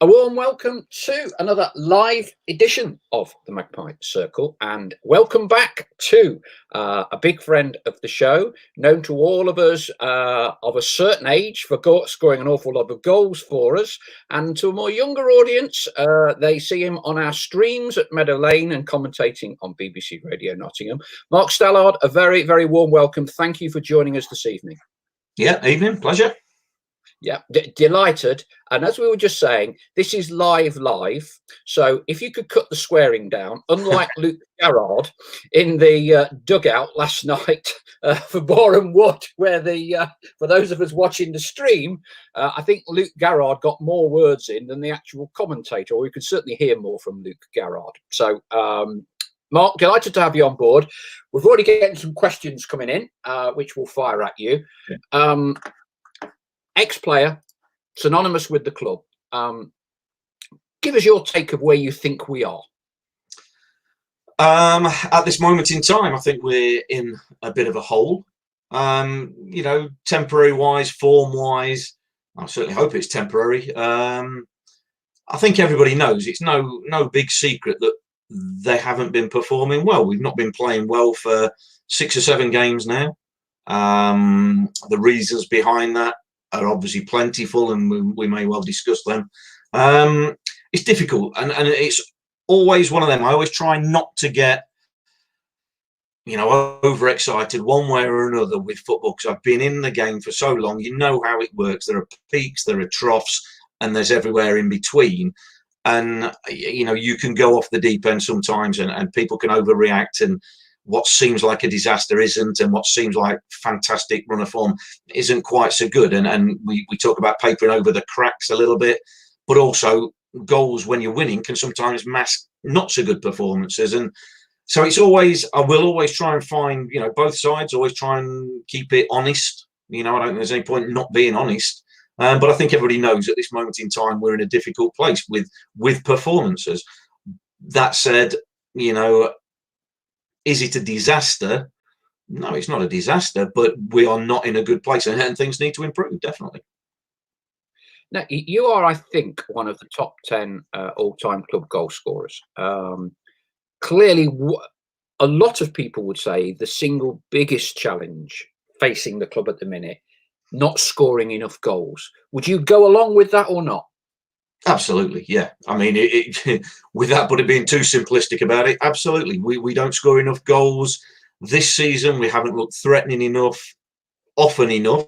A warm welcome to another live edition of the Magpie Circle, and welcome back to a big friend of the show, known to all of us of a certain age for scoring an awful lot of goals for us, and to a more younger audience, they see him on our streams at Meadow Lane and commentating on BBC Radio Nottingham. Mark Stallard, a very, very warm welcome. Thank you for joining us this evening. Yeah, evening, pleasure. Yeah, delighted. And as we were just saying, this is live. So if you could cut the swearing down, unlike Luke Garrard in the dugout last night for Boreham Wood, where for those of us watching the stream, I think Luke Garrard got more words in than the actual commentator, or we could certainly hear more from Luke Garrard. So, Mark, delighted to have you on board. We've already getting some questions coming in, which we'll fire at you. Yeah. Ex-player, synonymous with the club. Give us your take of where you think we are. At this moment in time, I think we're in a bit of a hole. Temporary-wise, form-wise, I certainly hope it's temporary. I think everybody knows it's no big secret that they haven't been performing well. We've not been playing well for 6 or 7 games now. The reasons behind that are obviously plentiful, and we may well discuss them. It's difficult, and it's always one of them. I always try not to get, overexcited one way or another with football, because I've been in the game for so long. You know how it works. There are peaks, there are troughs, and there's everywhere in between. And, you can go off the deep end sometimes, and people can overreact, and what seems like a disaster isn't, and what seems like fantastic run of form isn't quite so good. And we talk about papering over the cracks a little bit, but also goals when you're winning can sometimes mask not so good performances. And so I will always try and find, both sides, always try and keep it honest. I don't think there's any point in not being honest. But I think everybody knows at this moment in time we're in a difficult place with performances. That said, is it a disaster? No, it's not a disaster, but we are not in a good place, and things need to improve, definitely. Now, you are, I think, one of the top 10 all-time club goal scorers. Clearly, a lot of people would say the single biggest challenge facing the club at the minute, not scoring enough goals. Would you go along with that or not? Absolutely, yeah. I mean, without but it being too simplistic about it, absolutely. We don't score enough goals this season. We haven't looked threatening enough, often enough.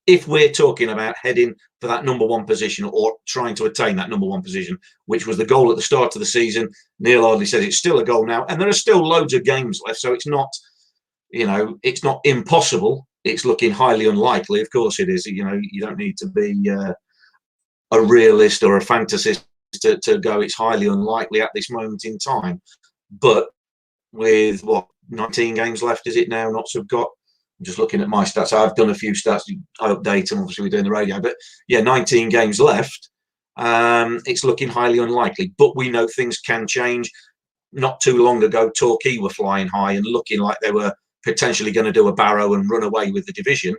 If we're talking about heading for that number 1 position, or trying to attain that number 1 position, which was the goal at the start of the season, Neil Ardley said it's still a goal now, and there are still loads of games left. So it's not, it's not impossible. It's looking highly unlikely. Of course it is. You don't need to be a realist or a fantasist to go it's highly unlikely at this moment in time. But with 19 games left, is it now? Notts have got, I'm just looking at my stats, I've done a few stats, I update them, obviously we're doing the radio, but yeah, 19 games left. It's looking highly unlikely, but we know things can change. Not too long ago, Torquay were flying high and looking like they were potentially going to do a Barrow and run away with the division.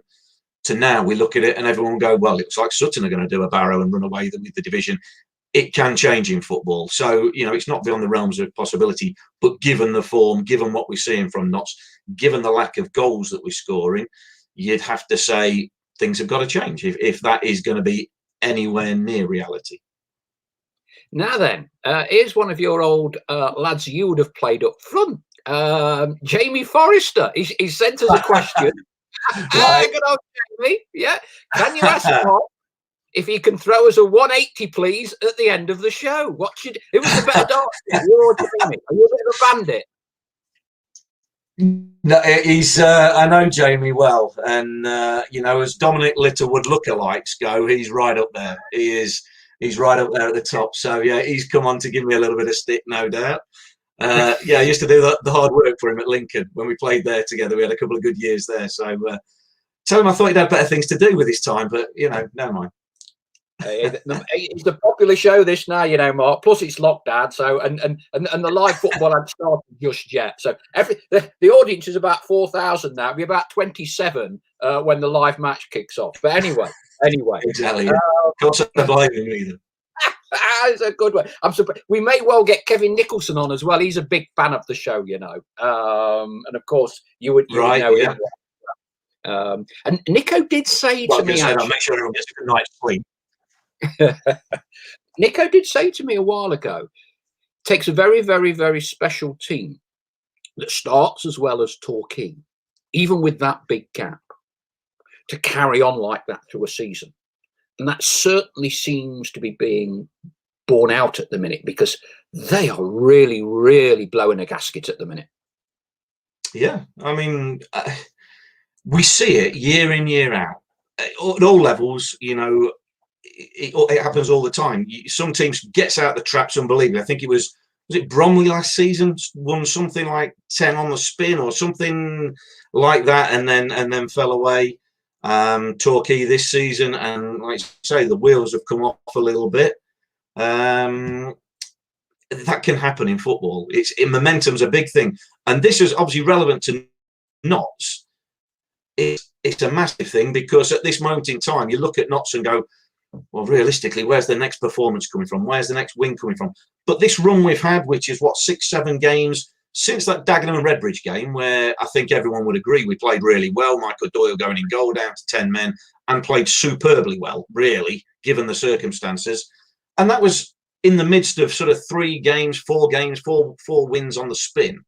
To now we look at it and everyone go, well, it looks like Sutton are going to do a Barrow and run away with the division. It can change in football. So, it's not beyond the realms of possibility, but given the form, given what we're seeing from Notts, given the lack of goals that we're scoring, you'd have to say things have got to change if that is going to be anywhere near reality. Now then, here's one of your old lads you would have played up front. Jamie Forrester. He sent us a question. Good old Jamie. Yeah. Can you ask Mark if he can throw us a 180, please, at the end of the show? Who was the better dart? You or Jamie? Are you a bit of a bandit? No, I know Jamie well, and as Dominic Littlewood lookalikes go, he's right up there. He's right up there at the top. So yeah, he's come on to give me a little bit of stick, no doubt. I used to do the hard work for him at Lincoln when we played there together. We had a couple of good years there. So tell him I thought he'd had better things to do with his time, but never mind. It's a popular show this now, Mark. Plus it's lockdown, so and the live football hadn't started just yet. So the audience is about 4,000 now. It'll be about 27 when the live match kicks off. But anyway, exactly. Can't blame him either. It's a good one. I'm surprised. We may well get Kevin Nicholson on as well. He's a big fan of the show, you know. And of course, you would Right, know yeah. him. And Nico did say Well, to I was me, going to say that. actually, Make sure everyone gets a good night's sleep. Nico did say to me a while ago, takes a very, very, very special team that starts as well as Torquay, even with that big gap, to carry on like that through a season. And that certainly seems to be being borne out at the minute, because they are really, really blowing a gasket at the minute. Yeah, I mean, we see it year in, year out, at all levels. You know, it happens all the time. Some teams gets out the traps unbelievably. I think it was it Bromley last season won something like 10 on the spin or something like that, and then fell away. Torquay this season, and like I say, the wheels have come off a little bit. That can happen in football. Momentum's a big thing, and this is obviously relevant to Notts. It's a massive thing, because at this moment in time, you look at Notts and go, well, realistically, where's the next performance coming from? Where's the next win coming from? But this run we've had, which is what, 6-7 games since that Dagenham and Redbridge game, where I think everyone would agree we played really well. Michael Doyle going in goal, down to 10 men, and played superbly well, really, given the circumstances. And that was in the midst of sort of 4 wins on the spin.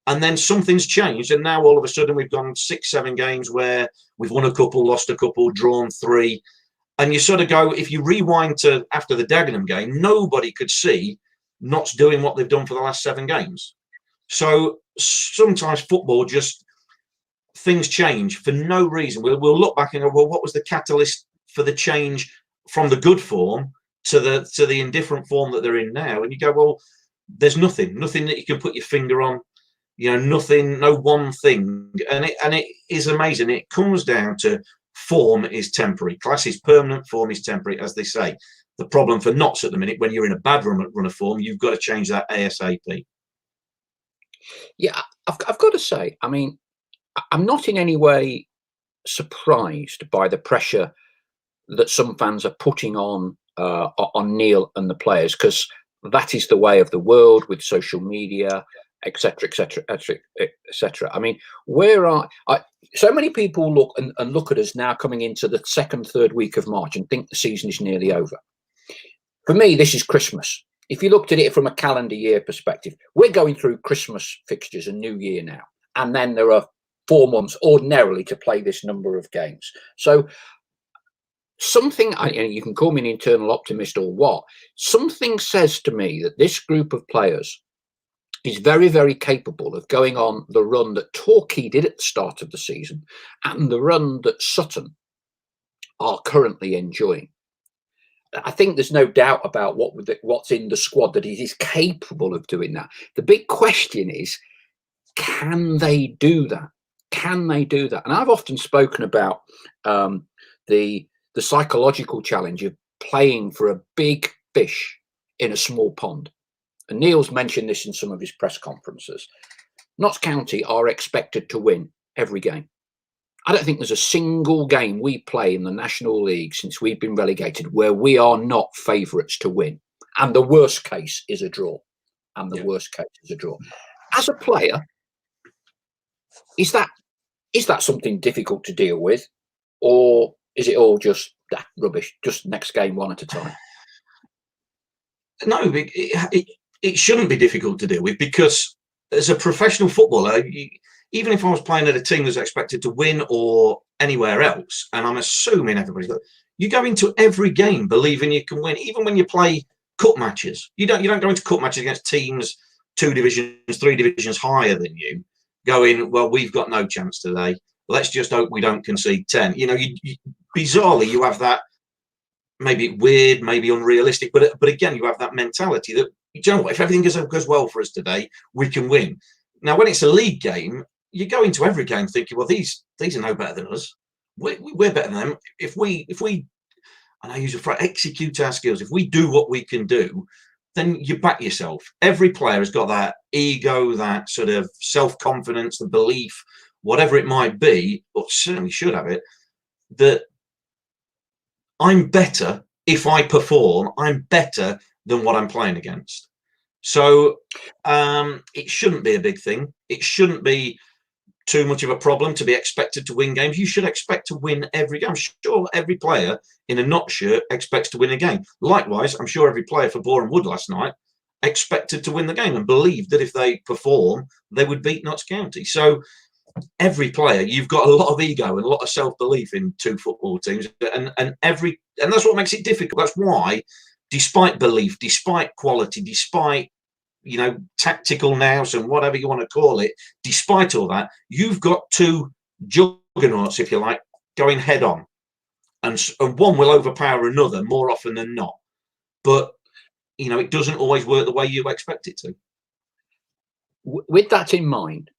And then something's changed, and now all of a sudden we've gone 6-7 games where we've won a couple, lost a couple, drawn 3. And you sort of go, if you rewind to after the Dagenham game, nobody could see Notts doing what they've done for the last 7 games. So sometimes football, just things change for no reason. We'll look back and go, well, what was the catalyst for the change from the good form to the indifferent form that they're in now? And you go, well, there's nothing that you can put your finger on. You know, nothing, no one thing. And it is amazing. It comes down to form is temporary. Class is permanent, form is temporary, as they say. The problem for Notts at the minute, when you're in a bad run of form, you've got to change that ASAP. Yeah, I've got to say, I mean, I'm not in any way surprised by the pressure that some fans are putting on Neil and the players, because that is the way of the world with social media, etc., etc., etc. I mean, so many people look at us now coming into the 2nd, 3rd week of March and think the season is nearly over. For me, this is Christmas. If you looked at it from a calendar year perspective, we're going through Christmas fixtures and New Year now, and then there are 4 months ordinarily to play this number of games. So something, you can call me an internal optimist or what, something says to me that this group of players is very, very capable of going on the run that Torquay did at the start of the season and the run that Sutton are currently enjoying. I think there's no doubt about what's in the squad, that he is capable of doing that. The big question is, can they do that? Can they do that? And I've often spoken about the psychological challenge of playing for a big fish in a small pond. And Neil's mentioned this in some of his press conferences. Notts County are expected to win every game. I don't think there's a single game we play in the National League since we've been relegated where we are not favourites to win. And the worst case is a draw. Worst case is a draw. As a player, is that something difficult to deal with? Or is it all just rubbish, just next game one at a time? No, it shouldn't be difficult to deal with, because as a professional footballer, even if I was playing at a team that's expected to win or anywhere else, and I'm assuming everybody's got, you go into every game believing you can win, even when you play cup matches. You don't go into cup matches against teams 2 divisions, 3 divisions higher than you, going, well, we've got no chance today. Let's just hope we don't concede 10. You know, bizarrely, you have that, maybe weird, maybe unrealistic, but again, you have that mentality that, you know what, if everything goes well for us today, we can win. Now, when it's a league game, you go into every game thinking, well, these are no better than us. We're better than them. If we, and I use a phrase, execute our skills, if we do what we can do, then you back yourself. Every player has got that ego, that sort of self-confidence, the belief, whatever it might be, or certainly should have it, that I'm better if I perform, I'm better than what I'm playing against. So it shouldn't be a big thing. It shouldn't be too much of a problem to be expected to win games. You should expect to win every game. I'm sure every player in a Notts shirt expects to win a game. Likewise, I'm sure every player for Boreham Wood last night expected to win the game and believed that if they perform, they would beat Notts County. So every player, you've got a lot of ego and a lot of self-belief in two football teams, and that's what makes it difficult. That's why, despite belief, despite quality, despite tactical nous and whatever you want to call it, despite all that, you've got two juggernauts, if you like, going head on, and one will overpower another more often than not. But it doesn't always work the way you expect it to. With that in mind,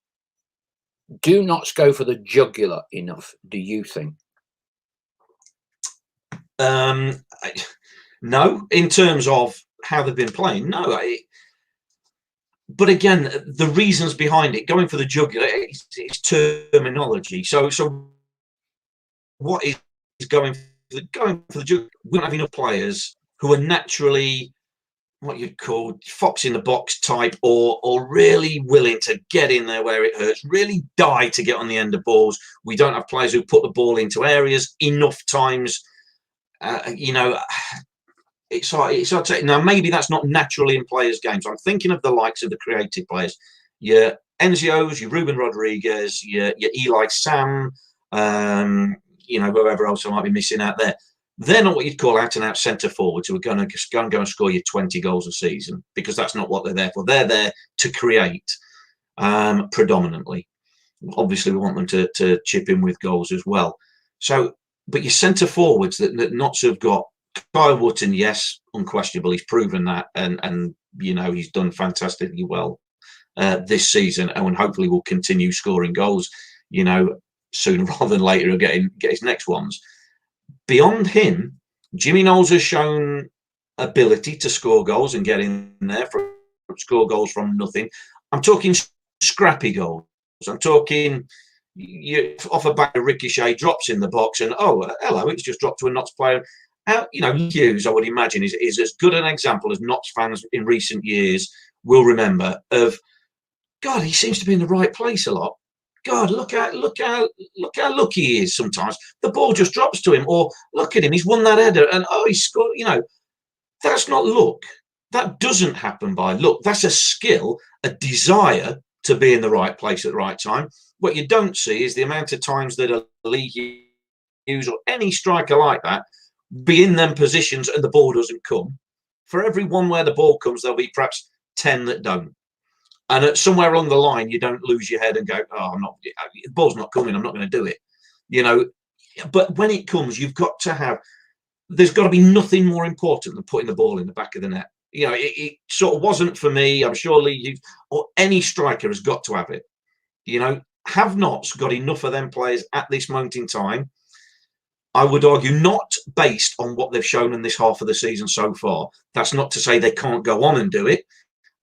do Notts go for the jugular enough, do you think? No, in terms of how they've been playing, no. But again, the reasons behind it, going for the jugular, it's terminology. So what is going for the jugular? We don't have enough players who are naturally what you'd call fox in the box type, or really willing to get in there where it hurts, really die to get on the end of balls. We don't have players who put the ball into areas enough times. It's hard to say. Now, maybe that's not naturally in players' games. I'm thinking of the likes of the creative players, your Enzios, your Ruben Rodriguez, your Eli Sam, whoever else I might be missing out there. They're not what you'd call out-and-out centre forwards who are going to go and score you 20 goals a season, because that's not what they're there for. They're there to create predominantly. Obviously, we want them to chip in with goals as well. So, but your centre forwards that Notts have got, Kyle Wootton, yes, unquestionable, he's proven that, and he's done fantastically well this season, and hopefully will continue scoring goals. Sooner rather than later, he'll get his next ones. Beyond him, Jimmy Knowles has shown ability to score goals and get in there, score goals from nothing. I'm talking scrappy goals. I'm talking off a back of ricochet, drops in the box, and hello, it's just dropped to a Notts player. Hughes, I would imagine, is as good an example as Notts fans in recent years will remember of. God, he seems to be in the right place a lot. God, look how lucky he is sometimes. The ball just drops to him, or look at him, he's won that header, and he scored. That's not luck. That doesn't happen by luck. That's a skill, a desire to be in the right place at the right time. What you don't see is the amount of times that a Lee Hughes or any striker like that be in them positions and the ball doesn't come. For every one where the ball comes, there'll be perhaps 10 that don't. And somewhere along the line, you don't lose your head and go, the ball's not coming, I'm not going to do it. But when it comes, there's got to be nothing more important than putting the ball in the back of the net. It sort of wasn't for me. I'm sure Lee Hughes or any striker has got to have it. Have Notts got enough of them players at this moment in time? I would argue not based on what they've shown in this half of the season so far. That's not to say they can't go on and do it.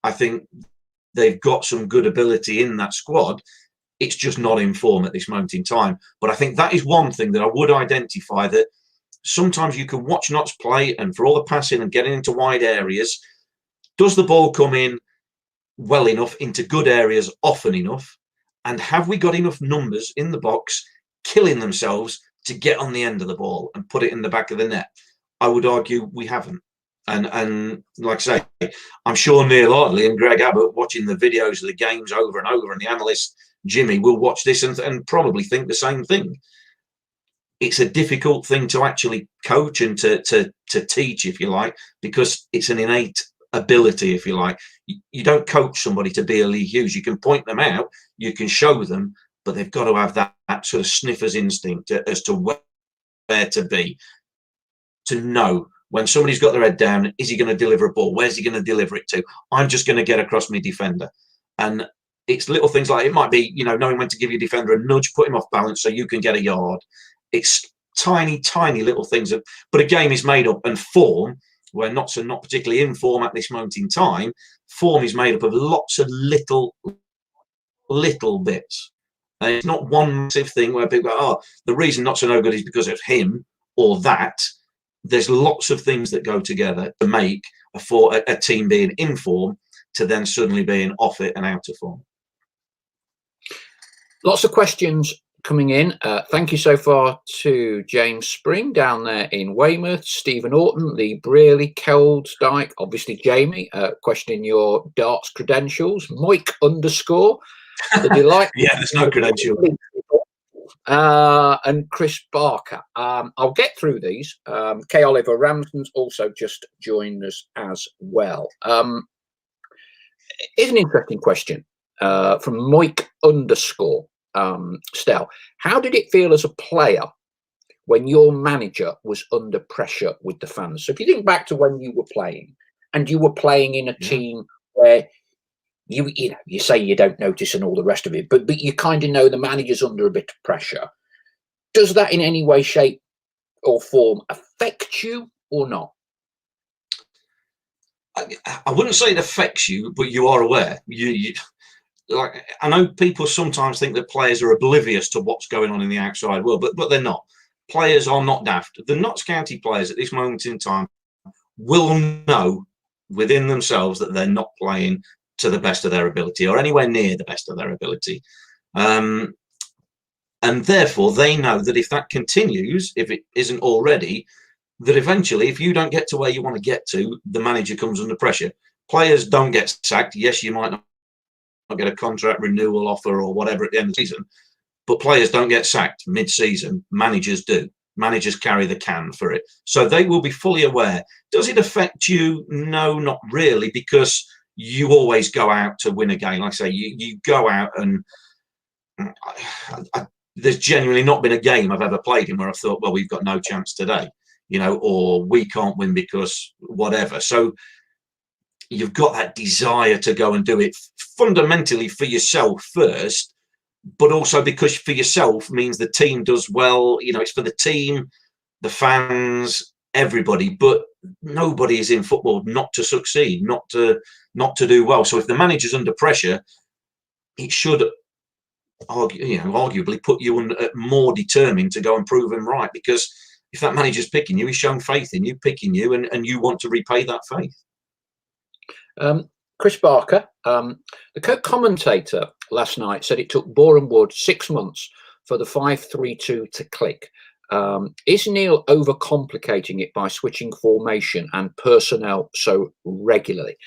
I think they've got some good ability in that squad. It's just not in form at this moment in time. But I think that is one thing that I would identify, that sometimes you can watch Notts play, and for all the passing and getting into wide areas, does the ball come in well enough into good areas often enough? And have we got enough numbers in the box killing themselves to get on the end of the ball and put it in the back of the net? I would argue we haven't. And like I say, I'm sure Neil Hartley and Greg Abbott, watching the videos of the games over and over, and the analyst Jimmy will watch this and probably think the same thing. It's a difficult thing to actually coach and to teach, if you like, because it's an innate ability, if you like. You don't coach somebody to be a Lee Hughes. You can point them out, you can show them, but they've got to have that sort of sniffer's instinct as to where to be, to know when somebody's got their head down, is he going to deliver a ball? Where's he going to deliver it to? I'm just going to get across my defender. And it's little things like, it might be, knowing when to give your defender a nudge, put him off balance so you can get a yard. It's tiny, tiny little things. But a game is made up, and form, where Notts are not particularly in form at this moment in time, form is made up of lots of little bits. And it's not one massive thing where people go, the reason Notts are no good is because of him or that. there's lots of things that go together to make a team being in form to then suddenly being off it and out of form. Lots of questions coming in. Thank you so far to James Spring down there in Weymouth, Stephen Orton, Lee Brearley, Keldsdyke, obviously Jamie, questioning your darts credentials. Mike _ the delight. Yeah, there's no credential. And Chris Barker. I'll get through these. K. Oliver Ramsden's also just joined us as well. Here's an interesting question from Mike _ Stell. How did it feel as a player when your manager was under pressure with the fans? So if you think back to when you were playing, and you were playing in a team where you say you don't notice and all the rest of it, but you kind of know the manager's under a bit of pressure. Does that in any way, shape or form affect you or not? I wouldn't say it affects you, but you are aware. You like, I know people sometimes think that players are oblivious to what's going on in the outside world, but they're not. Players are not daft. The Notts County players at this moment in time will know within themselves that they're not playing to the best of their ability or anywhere near the best of their ability. And therefore, they know that if that continues, if it isn't already, that eventually, if you don't get to where you want to get to, the manager comes under pressure. Players don't get sacked. Yes, you might not get a contract renewal offer or whatever at the end of the season, but players don't get sacked mid-season. Managers do. Managers carry the can for it. So they will be fully aware. Does it affect you? No, not really, because you always go out to win a game. Like I say, you go out and there's genuinely not been a game I've ever played in where I thought, well, we've got no chance today, or we can't win because whatever. So you've got that desire to go and do it fundamentally for yourself first, but also because for yourself means the team does well. It's for the team, the fans, everybody. But nobody is in football not to succeed, not to do well. So if the manager's under pressure, it should arguably put you more determined to go and prove him right, because if that manager's picking you, he's shown faith in you, picking you, and you want to repay that faith. Chris Barker, the co-commentator last night, said it took Boreham Wood 6 months for the 5-3-2 to click. Is Neil overcomplicating it by switching formation and personnel so regularly?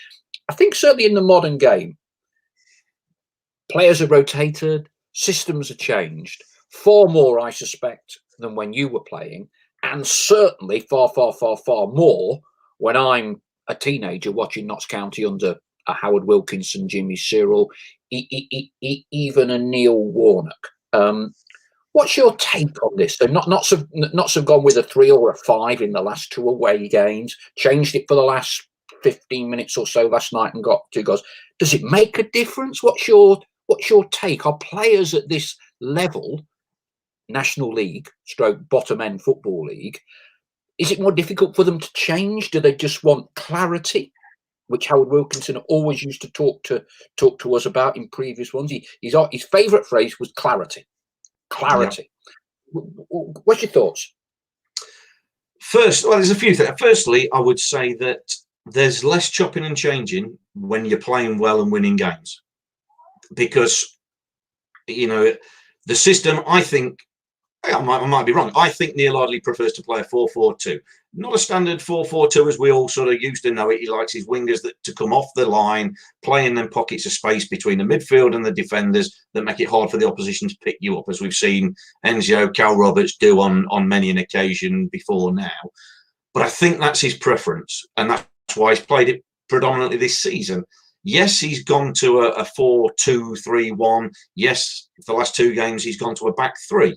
I think certainly in the modern game, players are rotated, systems are changed, far more, I suspect, than when you were playing, and certainly far, far, far, far more when I'm a teenager watching Notts County under a Howard Wilkinson, Jimmy Cyril, even a Neil Warnock. What's your take on this? So Notts have gone with a 3 or a 5 in the last 2 away games, changed it for the last 15 minutes or so last night and got 2 goals. Does it make a difference? What's your take? Are players at this level, National League / bottom end football league, is it more difficult for them to change? Do they just want clarity, which Howard Wilkinson always used to talk to us about in previous ones? His favourite phrase was clarity. Clarity. Yeah. What's your thoughts? First, well, there's a few things. Firstly, I would say that there's less chopping and changing when you're playing well and winning games, because the system, I think, I might be wrong. I think Neil Ardley prefers to play a 4-4-2, not a standard 4-4-2 as we all sort of used to know it. He likes his wingers to come off the line, play in them pockets of space between the midfield and the defenders that make it hard for the opposition to pick you up, as we've seen Enzio, Cal Roberts do on many an occasion before now. But I think that's his preference, and that's why he's played it predominantly this season. Yes, he's gone to a 4-2-3-1. Yes, the last 2 games he's gone to a back 3.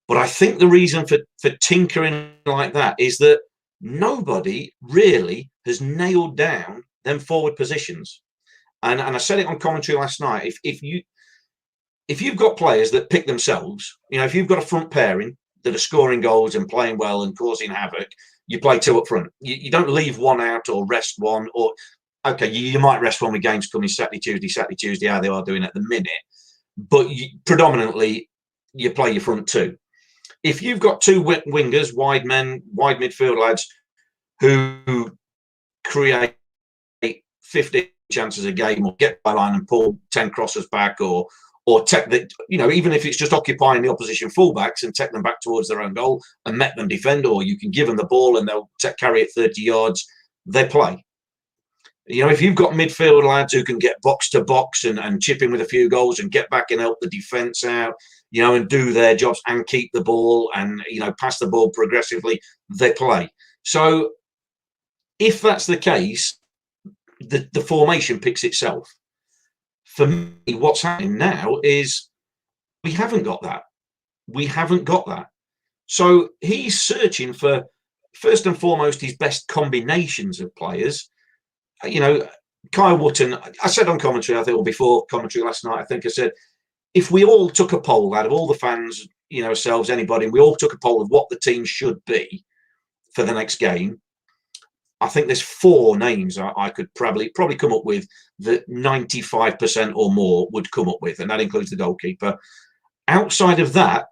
But I think the reason for tinkering like that is that nobody really has nailed down them forward positions. And I said it on commentary last night. If you've got players that pick themselves, if you've got a front pairing that are scoring goals and playing well and causing havoc, you play 2 up front. You don't leave one out or rest one. Or okay, you might rest one with games coming Saturday, Tuesday, how they are doing at the minute. But predominantly, you play your front 2. if you've got two wingers, wide midfield lads who create 15 chances a game, or get by line and pull 10 crosses back, or take the, even if it's just occupying the opposition fullbacks and take them back towards their own goal and make them defend, or you can give them the ball and they'll carry it 30 yards, they play. If you've got midfield lads who can get box to box and chip in with a few goals and get back and help the defence out, and do their jobs and keep the ball and, pass the ball progressively, they play. So if that's the case, the formation picks itself. For me, what's happening now is we haven't got that. So he's searching for, first and foremost, his best combinations of players. Kyle Wootton, I said on commentary, I think, or before commentary last night, I think I said, if we all took a poll out of all the fans, ourselves, anybody, and we all took a poll of what the team should be for the next game, I think there's 4 names I could probably come up with that 95% or more would come up with, and that includes the goalkeeper. Outside of that,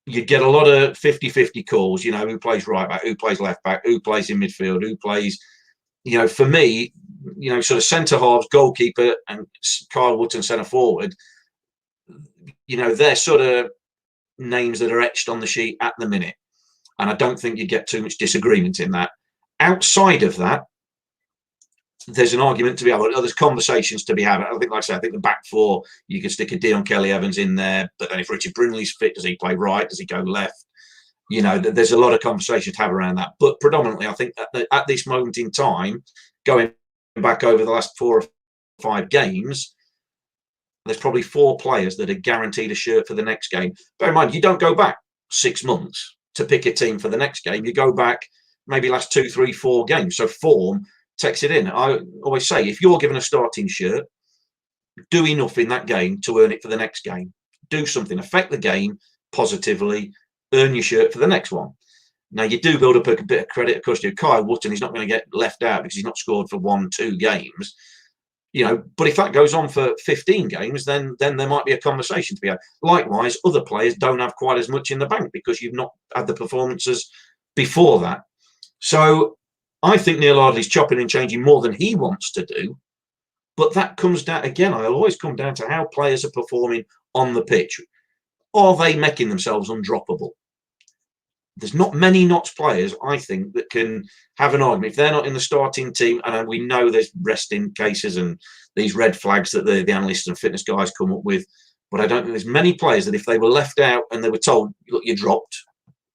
you get a lot of 50-50 calls, who plays right back, who plays left back, who plays in midfield, who plays, for me, sort of centre halves, goalkeeper, and Kyle Wootton centre forward, they're sort of names that are etched on the sheet at the minute. And I don't think you get too much disagreement in that. Outside of that, there's an argument to be had. There's conversations to be had. I think, like I said, I think the back 4, you could stick a Dion Kelly-Evans in there. But then if Richard Brindley's fit, does he play right? Does he go left? There's a lot of conversation to have around that. But predominantly, I think at this moment in time, going back over the last 4 or 5 games, there's probably 4 players that are guaranteed a shirt for the next game. Bear in mind, you don't go back 6 months to pick a team for the next game. You go back maybe last 2, 3, 4 games. So form takes it in. I always say, if you're given a starting shirt, do enough in that game to earn it for the next game. Do something, affect the game positively, earn your shirt for the next one. Now, you do build up a bit of credit. Of course, Kyle Wootton, he's not going to get left out because he's not scored for 1, 2 games. But if that goes on for 15 games, then there might be a conversation to be had. Likewise, other players don't have quite as much in the bank because you've not had the performances before that. So I think Neil Ardley's chopping and changing more than he wants to do. But that comes down, again, I'll always come down to how players are performing on the pitch. Are they making themselves undroppable? There's not many Notts players, I think, that can have an argument. If they're not in the starting team, and we know there's resting cases and these red flags that the analysts and fitness guys come up with, but I don't think there's many players that if they were left out and they were told, look, you're dropped,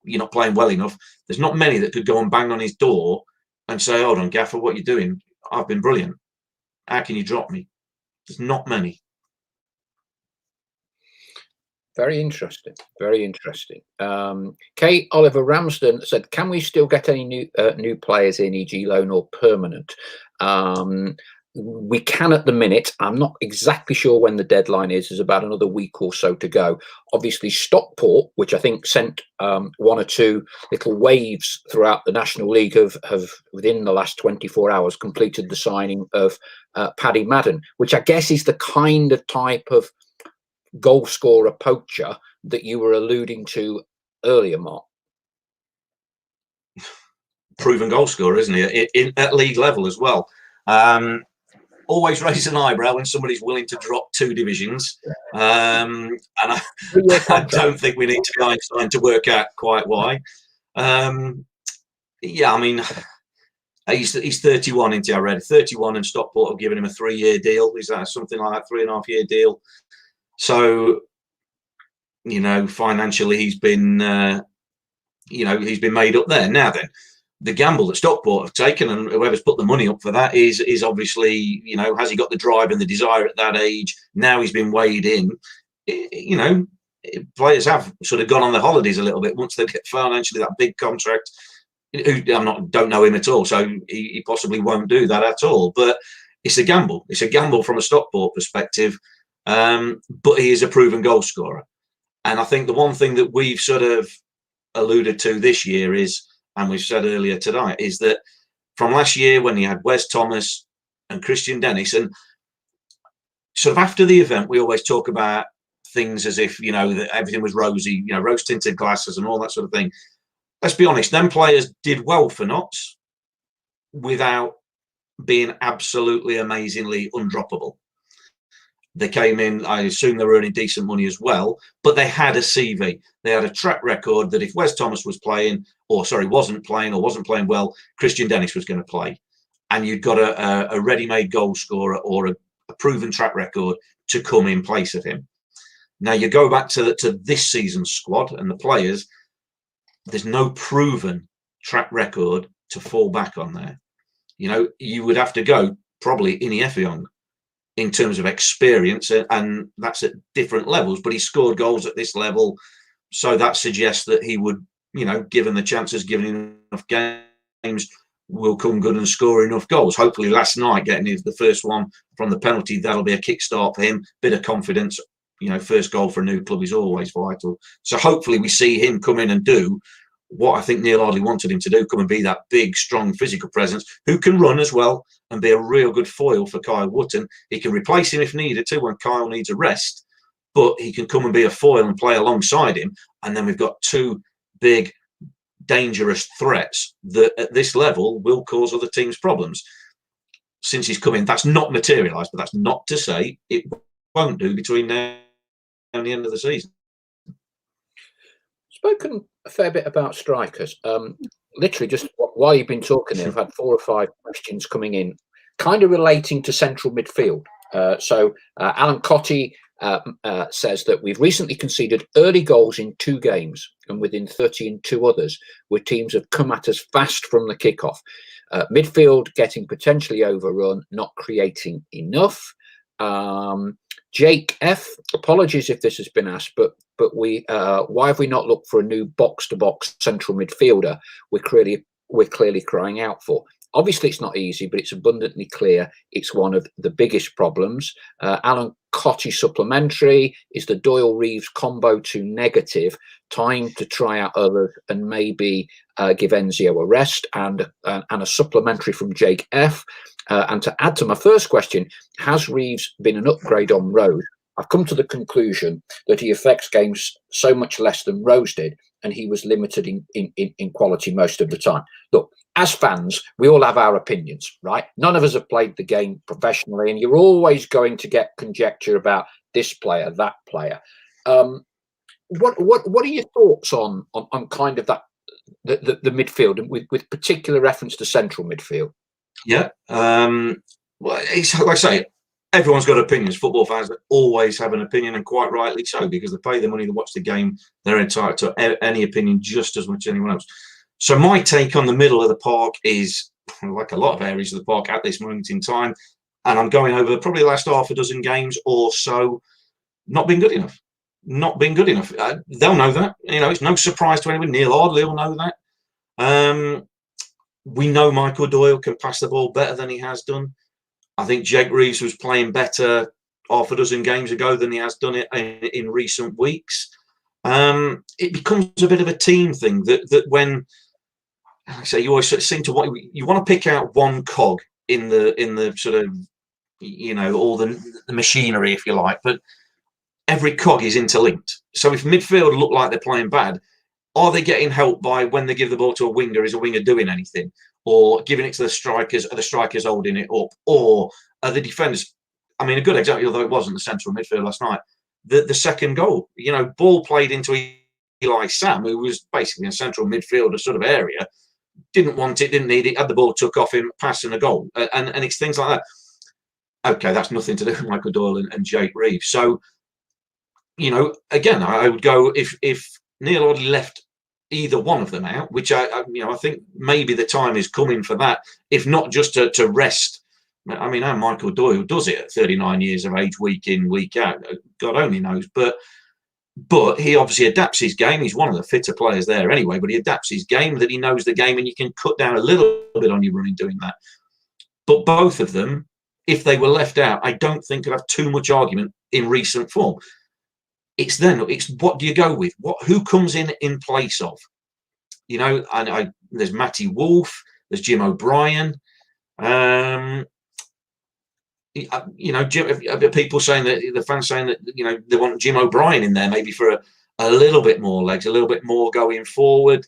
you're not playing well enough, there's not many that could go and bang on his door and say, hold on, Gaffer, what are you doing? I've been brilliant. How can you drop me? There's not many. Very interesting. Very interesting. Kate Oliver Ramsden said, "Can we still get any new players in, e.g., loan or permanent?" We can at the minute. I'm not exactly sure when the deadline is. There's about another week or so to go. Obviously, Stockport, which I think sent 1 or 2 little waves throughout the National League, have within the last 24 hours completed the signing of Paddy Madden, which I guess is the kind of type of goal scorer poacher that you were alluding to earlier, Mark. Proven goal scorer, isn't he? At league level as well. Always raise an eyebrow when somebody's willing to drop 2 divisions. And I don't think we need to be Einstein to work out quite why. Yeah, I mean, he's 31, isn't he? I read 31, and Stockport have given him a 3-year deal. Is that something like that, 3.5-year deal? So, financially, he's been, he's been made up there. Now then, the gamble that Stockport have taken, and whoever's put the money up for that, is obviously, has he got the drive and the desire at that age? Now he's been weighed in. Players have sort of gone on their holidays a little bit once they get financially that big contract. Don't know him at all, so he possibly won't do that at all. But it's a gamble. It's a gamble from a Stockport perspective. But he is a proven goal scorer. And I think the one thing that we've sort of alluded to this year is, and we've said earlier tonight, is that from last year when he had Wes Thomas and Christian Dennis, and sort of after the event, we always talk about things as if, that everything was rosy, rose tinted glasses and all that sort of thing. Let's be honest, them players did well for Notts without being absolutely amazingly undroppable. They came in, I assume they were earning decent money as well, but they had a CV. They had a track record that if Wes Thomas was playing, wasn't playing well, Christian Dennis was going to play. And you'd got a ready-made goal scorer or a proven track record to come in place of him. Now you go back to this season's squad and the players, there's no proven track record to fall back on there. You would have to go probably Ini Effiong in terms of experience, and that's at different levels, but he scored goals at this level. So that suggests that he would, given the chances, given enough games, will come good and score enough goals. Hopefully last night, getting the first one from the penalty, that'll be a kickstart for him. Bit of confidence. First goal for a new club is always vital. So hopefully we see him come in and do what I think Neil Ardley wanted him to do, come and be that big, strong physical presence who can run as well and be a real good foil for Kyle Wootton. He can replace him if needed to when Kyle needs a rest, but he can come and be a foil and play alongside him. And then we've got two big, dangerous threats that at this level will cause other teams problems. Since he's come in, that's not materialised, but that's not to say it won't do between now and the end of the season. Spoken a fair bit about strikers. Literally, just while you've been talking there, I've had 4 or 5 questions coming in, kind of relating to central midfield. So Alan Cotty says that we've recently conceded early goals in 2 games and within 30 in 2 others, where teams have come at us fast from the kickoff. Midfield getting potentially overrun, not creating enough. Jake F, apologies if this has been asked, but we why have we not looked for a new box-to-box central midfielder? We're clearly crying out for. Obviously, it's not easy, but it's abundantly clear it's one of the biggest problems. Alan Cotty supplementary, is the Doyle-Reeves combo too negative? Time to try out others and maybe give Enzio a rest. And a supplementary from Jake F. And to add to my first question, has Reeves been an upgrade on Rose? I've come to the conclusion that he affects games so much less than Rose did, and he was limited in quality most of the time. Look, as fans, we all have our opinions, right? None of us have played the game professionally, and you're always going to get conjecture about this player, that player. What are your thoughts on kind of that the midfield, and with particular reference to central midfield? Yeah, well, it's like I say, everyone's got opinions. Football fans always have an opinion, and quite rightly so, because they pay the money to watch the game. They're entitled to any opinion just as much as anyone else. So my take on the middle of the park is, like a lot of areas of the park at this moment in time, and I'm going over probably the last half a dozen games or so, not been good enough. Not been good enough. They'll know that. It's no surprise to anyone. Neil Ardley will know that. We know Michael Doyle can pass the ball better than he has done. I think Jake Reeves was playing better half a dozen games ago than he has done it in recent weeks. It becomes a bit of a team thing that when, like I say, you always seem to want to pick out one cog in the sort of, all the machinery, if you like, but every cog is interlinked. So if midfield look like they're playing bad, are they getting help by when they give the ball to a winger? Is a winger doing anything? Or giving it to the strikers? Are the strikers holding it up? Or are the defenders? I mean, a good example, although it wasn't the central midfield last night, the second goal, ball played into Eli Sam, who was basically in central midfield, a sort of area, didn't want it, didn't need it, had the ball took off him, pass and a goal. And it's things like that. Okay, that's nothing to do with Michael Doyle and Jake Reeves. So, again, I would go if Neil Ardley left either one of them out, which I think maybe the time is coming for that, if not just to rest. I mean, how Michael Doyle does it at 39 years of age, week in, week out, God only knows. But he obviously adapts his game. He's one of the fitter players there anyway, but he adapts his game, that he knows the game, and you can cut down a little bit on your running doing that. But both of them, if they were left out, I don't think could have too much argument in recent form. It's what do you go with? Who comes in place of? There's Matty Wolf, there's Jim O'Brien. you know, people saying that, the fans saying that, you know, they want Jim O'Brien in there maybe for a little bit more legs, a little bit more going forward.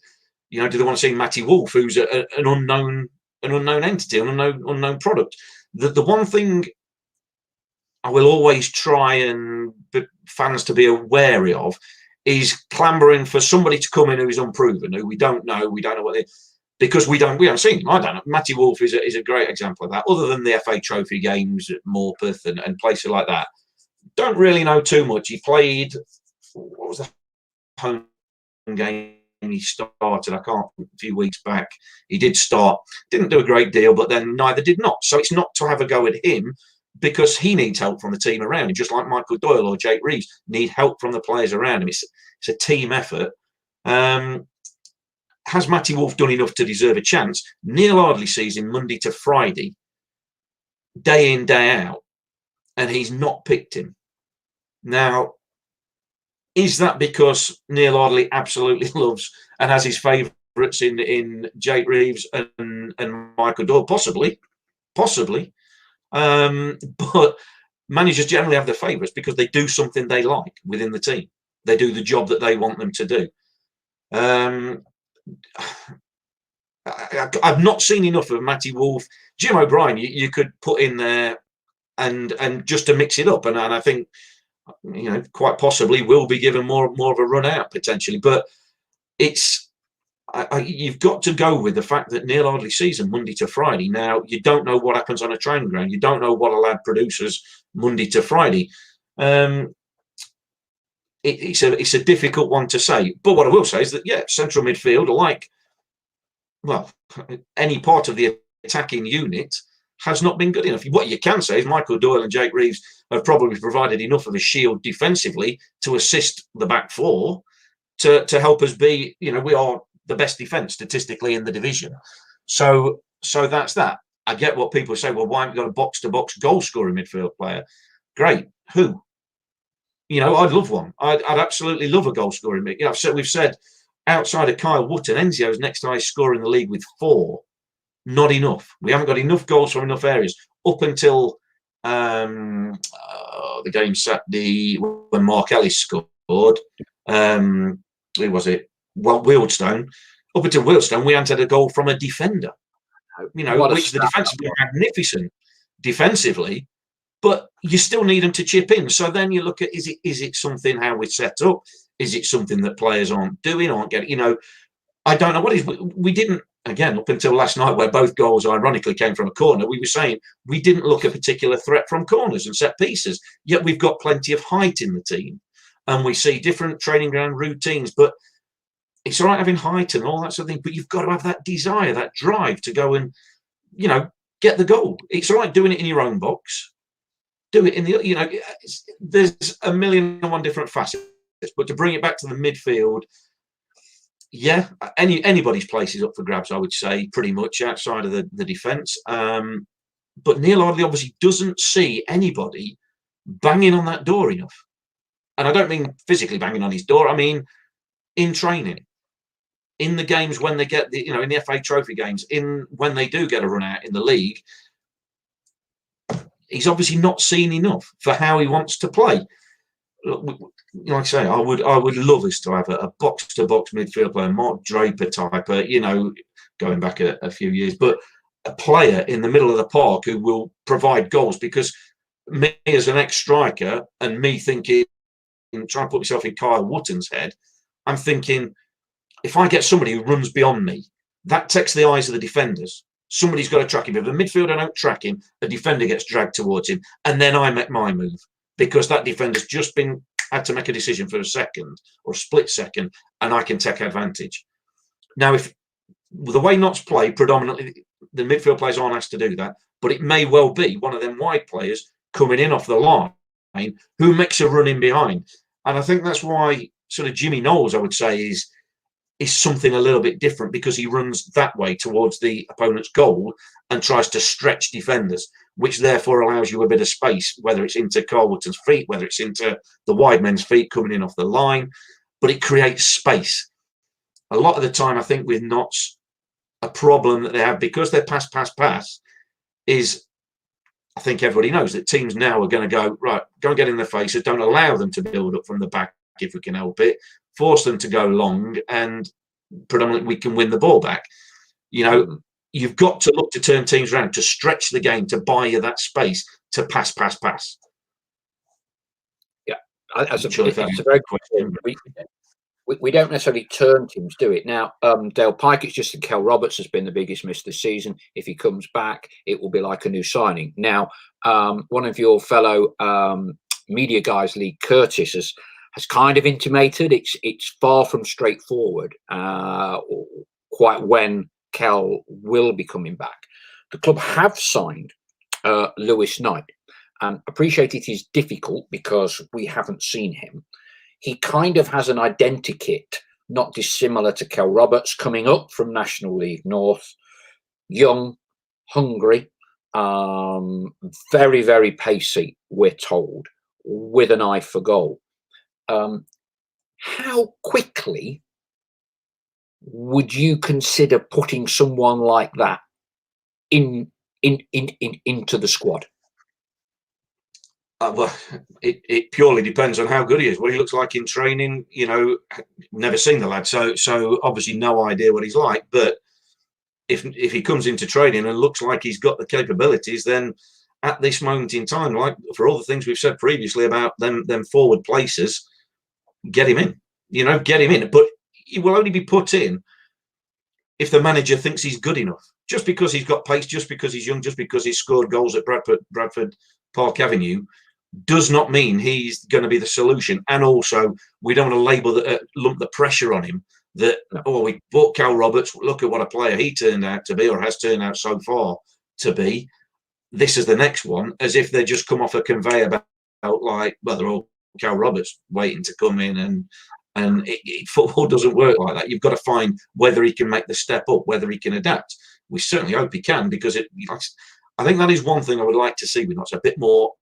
You know, do they want to see Matty Wolf, who's an unknown entity, an unknown product? The one thing I will always try and fans to be wary of is clambering for somebody to come in who is unproven, who we don't know what they, because we haven't seen him. I don't know. Matty Wolf is a great example of that. Other than the FA Trophy games at Morpeth and places like that, don't really know too much. He played, what was the home game he started? I can't. A few weeks back, he did start. Didn't do a great deal, but then neither did not. So it's not to have a go at him, because he needs help from the team around him, just like Michael Doyle or Jake Reeves need help from the players around him. It's a team effort. Has Matty Wolf done enough to deserve a chance? Neil Ardley sees him Monday to Friday, day in, day out, and he's not picked him. Now, is that because Neil Ardley absolutely loves and has his favourites in Jake Reeves and Michael Doyle? Possibly. But managers generally have their favourites because they do something they like within the team. They do the job that they want them to do. I've not seen enough of Matty Wolf. Jim O'Brien, you could put in there and just to mix it up, and I think, you know, quite possibly will be given more of a run out potentially. But it's you've got to go with the fact that Neil Ardley sees him Monday to Friday. Now, you don't know what happens on a training ground. You don't know what a lad produces Monday to Friday. It's a difficult one to say. But what I will say is that, yeah, central midfield, like, well, any part of the attacking unit, has not been good enough. What you can say is Michael Doyle and Jake Reeves have probably provided enough of a shield defensively to assist the back four to help us be, you know, we are the best defence statistically in the division. So that's that. I get what people say, well, why haven't you got a box-to-box goal-scoring midfield player? Great. Who? You know, I'd love one. I'd absolutely love a goal-scoring mid. You know, we've said outside of Kyle Wootton, Enzio's next highest scorer in the league with 4. Not enough. We haven't got enough goals from enough areas up until the game Saturday when Mark Ellis scored. Who was it? Well, Wealdstone. Up until Wealdstone, we hadn't had a goal from a defender. You know, which the defence has been magnificent defensively, but you still need them to chip in. So then you look at, is it something how we're set up? Is it something that players aren't doing, aren't getting? You know, I don't know what it is. We didn't, again, up until last night, where both goals ironically came from a corner, we were saying we didn't look a particular threat from corners and set pieces. Yet we've got plenty of height in the team, and we see different training ground routines. But it's all right having height and all that sort of thing, but you've got to have that desire, that drive to go and, you know, get the goal. It's all right doing it in your own box. Do it in the, you know, there's a million and one different facets, but to bring it back to the midfield, yeah, anybody's place is up for grabs, I would say, pretty much outside of the defence. But Neil Ardley obviously doesn't see anybody banging on that door enough. And I don't mean physically banging on his door. I mean in training, in the games when they get the, you know, in the FA Trophy games, when they do get a run out in the league. He's obviously not seen enough for how he wants to play. Like I say, I would love us to have a box-to-box midfield player, Mark Draper type, you know, going back a few years, but a player in the middle of the park who will provide goals. Because me as an ex-striker, and me thinking, trying to put myself in Kyle Wootton's head, I'm thinking, if I get somebody who runs beyond me, that takes the eyes of the defenders. Somebody's got to track him. If the midfielder don't track him, the defender gets dragged towards him, and then I make my move, because that defender's just had to make a decision for a second or a split second, and I can take advantage. Now, if the way Notts play, predominantly the midfield players aren't asked to do that, but it may well be one of them wide players coming in off the line who makes a run in behind. And I think that's why sort of Jimmy Knowles, I would say, is something a little bit different, because he runs that way towards the opponent's goal and tries to stretch defenders, which therefore allows you a bit of space, whether it's into Carl Wootton's feet, whether it's into the wide men's feet coming in off the line, but it creates space. A lot of the time, I think with Notts, a problem that they have, because they're pass, is I think everybody knows that teams now are going to go, right, don't get in the faces, don't allow them to build up from the back if we can help it, force them to go long, and predominantly we can win the ball back. You know, you've got to look to turn teams around, to stretch the game, to buy you that space to pass. Yeah, it's a very good question. We don't necessarily turn teams, do it? Now, Dale Pike, it's just that Kel Roberts has been the biggest miss this season. If he comes back, it will be like a new signing. Now, one of your fellow media guys, Lee Curtis, has kind of intimated it's far from straightforward quite when Kel will be coming back. The club have signed Lewis Knight, and appreciate it is difficult because we haven't seen him. He kind of has an identikit, not dissimilar to Kel Roberts, coming up from National League North, young, hungry, very, very pacey, we're told, with an eye for goal. How quickly would you consider putting someone like that into the squad? Well, it purely depends on how good he is, what he looks like in training. You know, never seen the lad, so obviously no idea what he's like. But if he comes into training and looks like he's got the capabilities, then at this moment in time, like for all the things we've said previously about them forward places, get him in. You know, get him in. But he will only be put in if the manager thinks he's good enough. Just because he's got pace, just because he's young, just because he's scored goals at Bradford Park Avenue, does not mean he's going to be the solution. And also, we don't want to label lump the pressure on him that, oh, we bought Cal Roberts, look at what a player he turned out to be, or has turned out so far to be. This is the next one, as if they just come off a conveyor belt, like, well, they're all Cal Roberts waiting to come in. And football doesn't work like that. You've got to find whether he can make the step up, whether he can adapt. We certainly hope he can, because I think that is one thing I would like to see with Notts, a bit more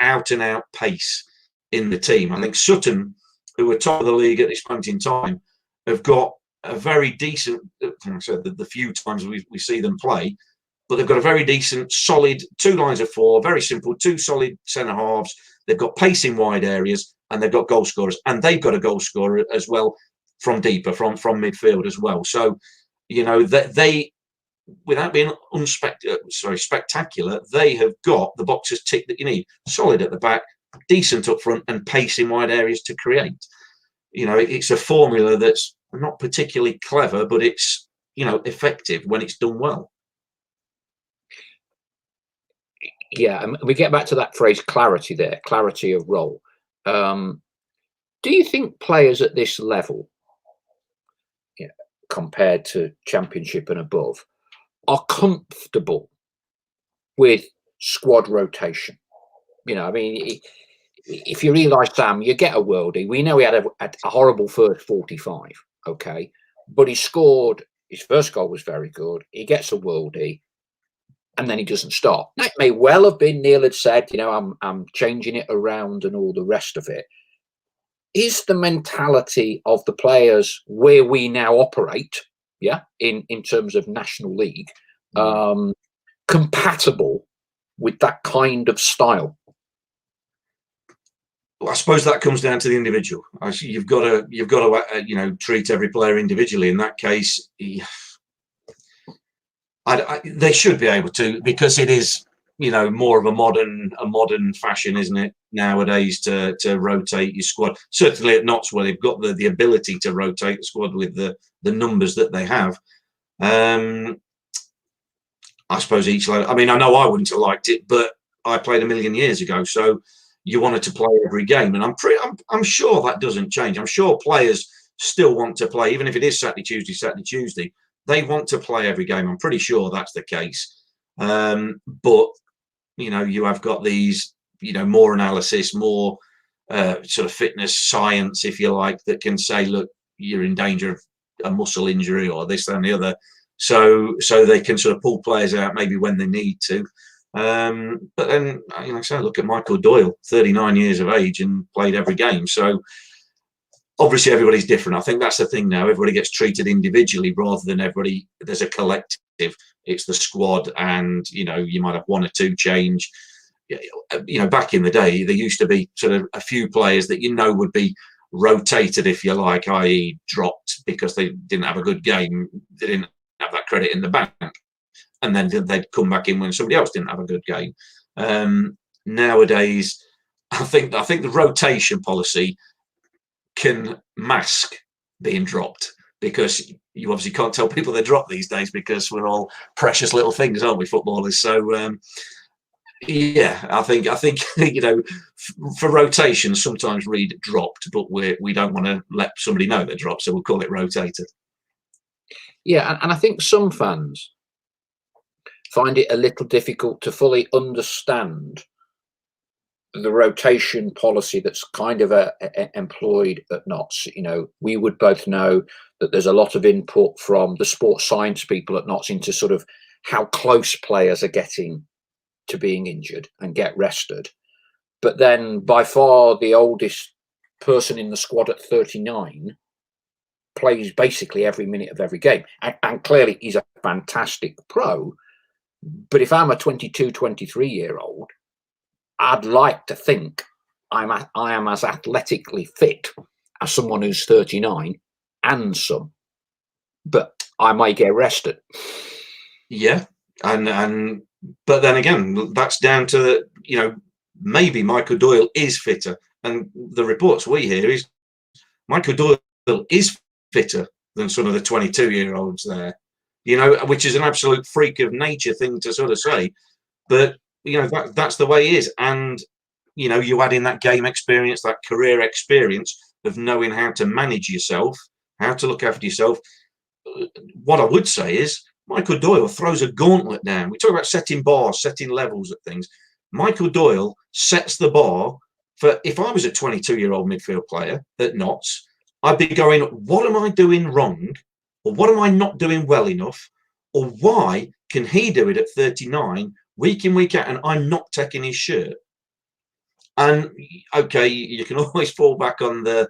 out-and-out pace in the team. I think Sutton, who are top of the league at this moment in time, have got a very decent, so the few times we see them play, but they've got a very decent, solid 2 lines of 4, very simple, 2 solid centre-halves. They've got pace in wide areas, and they've got goal scorers. And they've got a goal scorer as well from deeper, from midfield as well. So, you know, they without being spectacular, they have got the boxes ticked that you need. Solid at the back, decent up front, and pace in wide areas to create. You know, it's a formula that's not particularly clever, but it's, you know, effective when it's done well. Yeah, and we get back to that phrase clarity there, clarity of role. Do you think players at this level, compared to Championship and above, are comfortable with squad rotation? You know, I mean, if you realise, Sam, you get a worldie. We know he had a horrible first 45, okay, but he scored. His first goal was very good. He gets a worldie, and then he doesn't start. That may well have been, Neil had said, you know, I'm changing it around and all the rest of it. Is the mentality of the players where we now operate, in terms of National League, compatible with that kind of style? Well, I suppose that comes down to the individual. You've got to you know, treat every player individually. In that case, they should be able to, because it is, you know, more of a modern fashion, isn't it, nowadays, to rotate your squad. Certainly at Notts, where they've got the ability to rotate the squad with the numbers that they have. I suppose each lad, I mean, I know I wouldn't have liked it, but I played a million years ago, so you wanted to play every game, and I'm sure that doesn't change. I'm sure players still want to play, even if it is Saturday, Tuesday. They want to play every game. I'm pretty sure that's the case. But you know, you have got these, you know, more analysis, more sort of fitness science, if you like, that can say, look, you're in danger of a muscle injury or this, that, and the other. So they can sort of pull players out maybe when they need to. But then, you know, so look at Michael Doyle, 39 years of age and played every game. So obviously everybody's different. I think that's the thing now. Everybody gets treated individually rather than there's a collective it's the squad, and you might have one or two change. Back in the day, there used to be sort of a few players that would be rotated, if you like, i.e. dropped because they didn't have a good game, they didn't have that credit in the bank, and then they'd come back in when somebody else didn't have a good game. Nowadays, I think the rotation policy can mask being dropped, because you obviously can't tell people they're dropped these days, because we're all precious little things, aren't we, footballers? So yeah, I think for rotation, sometimes read dropped, but we don't want to let somebody know they're dropped, so we'll call it rotated. Yeah, and I think some fans find it a little difficult to fully understand the rotation policy that's kind of employed at Notts. We would both know that there's a lot of input from the sports science people at Notts into sort of how close players are getting to being injured and get rested. But then by far the oldest person in the squad at 39 plays basically every minute of every game. And clearly he's a fantastic pro. But if I'm a 22, 23-year-old, I'd like to think I am as athletically fit as someone who's 39 and some, but I may get rested. Yeah, and but then again, that's down to maybe Michael Doyle is fitter, and the reports we hear is Michael Doyle is fitter than some of the 22-year-olds there, which is an absolute freak of nature thing to sort of say, but that's the way it is. And you add in that game experience, that career experience of knowing how to manage yourself, how to look after yourself. What I would say is Michael Doyle throws a gauntlet down. We talk about setting bars, setting levels at things. Michael Doyle sets the bar for, if I was a 22-year-old midfield player at Notts, I'd be going, what am I doing wrong? Or what am I not doing well enough? Or why can he do it at 39 week in, week out, and I'm not taking his shirt? And okay, you can always fall back on the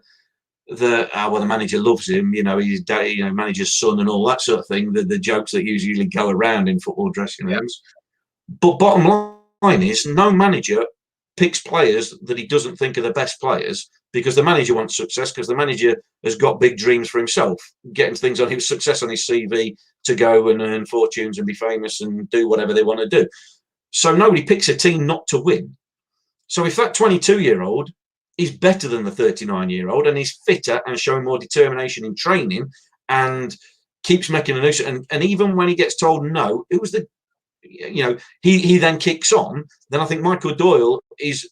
manager loves him, his dad, manager's son, and all that sort of thing. The jokes that usually go around in football dressing rooms. Yeah. But bottom line is, no manager picks players that he doesn't think are the best players, because the manager wants success, because the manager has got big dreams for himself, getting things on his success on his CV to go and earn fortunes and be famous and do whatever they want to do. So nobody picks a team not to win. So if that 22-year-old is better than the 39-year-old and is fitter and showing more determination in training and keeps making a noise, and even when he gets told no, it was he then kicks on, then I think Michael Doyle is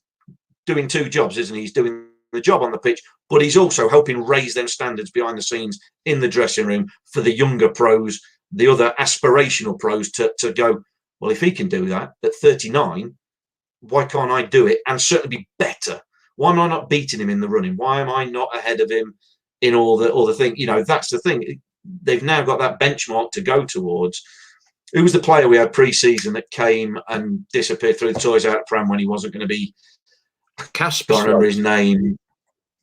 doing two jobs, isn't he? He's doing the job on the pitch, but he's also helping raise them standards behind the scenes in the dressing room for the younger pros, the other aspirational pros to go, well, if he can do that at 39, why can't I do it and certainly be better? Why am I not beating him in the running? Why am I not ahead of him in all the thing? That's the thing. They've now got that benchmark to go towards. Who was the player we had pre-season that came and disappeared through the toys out of pram when he wasn't going to be? Casper. Can't remember his name.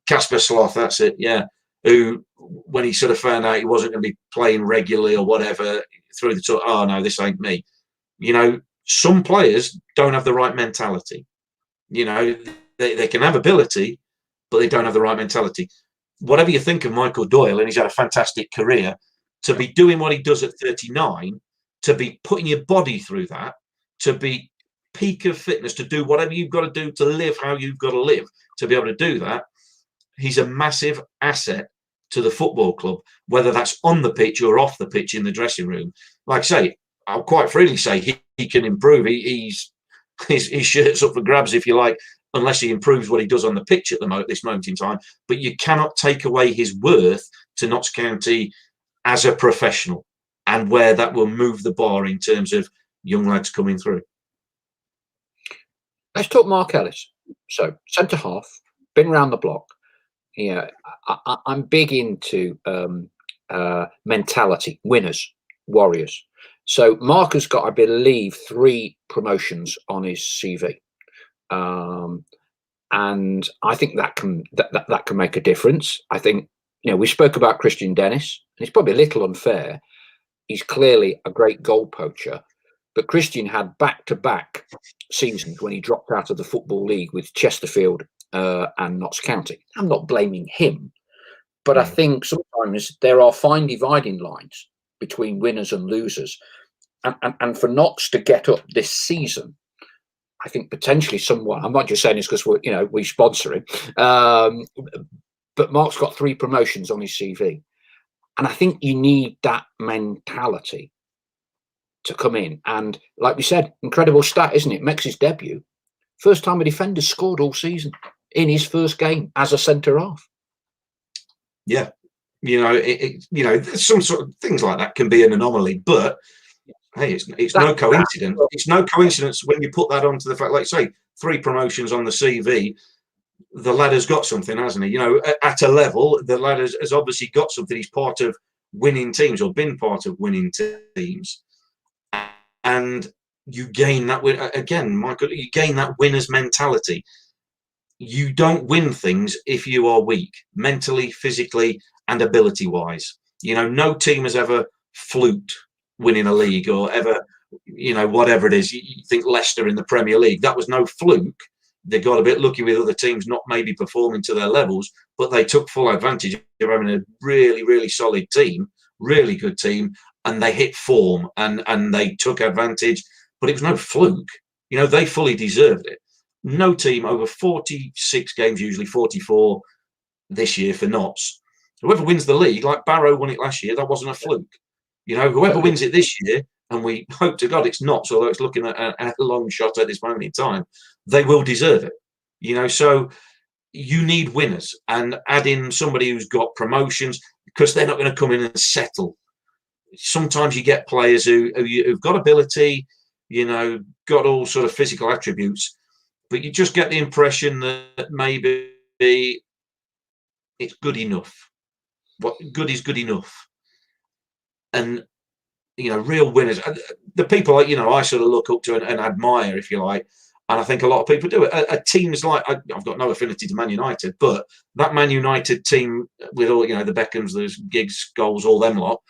Casper Sloth, that's it. Yeah. Who, when he sort of found out he wasn't going to be playing regularly or whatever, through the toy, oh no, this ain't me. Some players don't have the right mentality. They can have ability, but they don't have the right mentality. Whatever you think of Michael Doyle, and he's had a fantastic career, to be doing what he does at 39, to be putting your body through that, to be peak of fitness, to do whatever you've got to do to live how you've got to live, to be able to do that, he's a massive asset to the football club, whether that's on the pitch or off the pitch in the dressing room. Like I say, I'll quite freely say he can improve. His shirt's up for grabs, if you like, unless he improves what he does on the pitch at this moment in time. But you cannot take away his worth to Notts County as a professional, and where that will move the bar in terms of young lads coming through. Let's talk Mark Ellis. So centre half, been round the block. I'm big into mentality, winners, warriors. So Mark has got, I believe, 3 promotions on his CV. And I think that can make a difference. I think, we spoke about Christian Dennis, and it's probably a little unfair, he's clearly a great goal poacher. But Christian had back-to-back seasons when he dropped out of the Football League with Chesterfield and Notts County. I'm not blaming him, but I think sometimes there are fine dividing lines between winners and losers. And for Notts to get up this season, I think potentially someone, I'm not just saying this because we sponsor him, but Mark's got 3 promotions on his CV. And I think you need that mentality to come in. And like we said, incredible stat, isn't it? Makes his debut. First time a defender scored all season in his first game as a centre half. Yeah. Some sort of things like that can be an anomaly, but hey, it's no coincidence. It's no coincidence when you put that onto the fact, like say, 3 promotions on the CV. The lad has got something, hasn't he? At a level, the lad has obviously got something. He's part of winning teams or been part of winning teams. And you gain that, again, Michael, you gain that winner's mentality. You don't win things if you are weak, mentally, physically, and ability-wise. No team has ever fluked winning a league or ever, whatever it is. You think Leicester in the Premier League, that was no fluke. They got a bit lucky with other teams not maybe performing to their levels, but they took full advantage of having a really, really solid team, really good team, and they hit form and they took advantage. But it was no fluke. They fully deserved it. No team over 46 games, usually 44 this year for Notts. Whoever wins the league, like Barrow won it last year, that wasn't a fluke. Whoever wins it this year, and we hope to God it's Notts, although it's looking at a long shot at this moment in time, they will deserve it. So you need winners, and add in somebody who's got promotions, because they're not going to come in and settle. Sometimes you get players who've got ability, got all sort of physical attributes, but you just get the impression that maybe it's good enough. What good is good enough? And real winners, the people I sort of look up to and admire, if you like, and I think a lot of people do it. Teams like, I've got no affinity to Man United, but that Man United team with all the Beckhams, those Giggs, Scholes, all them lot,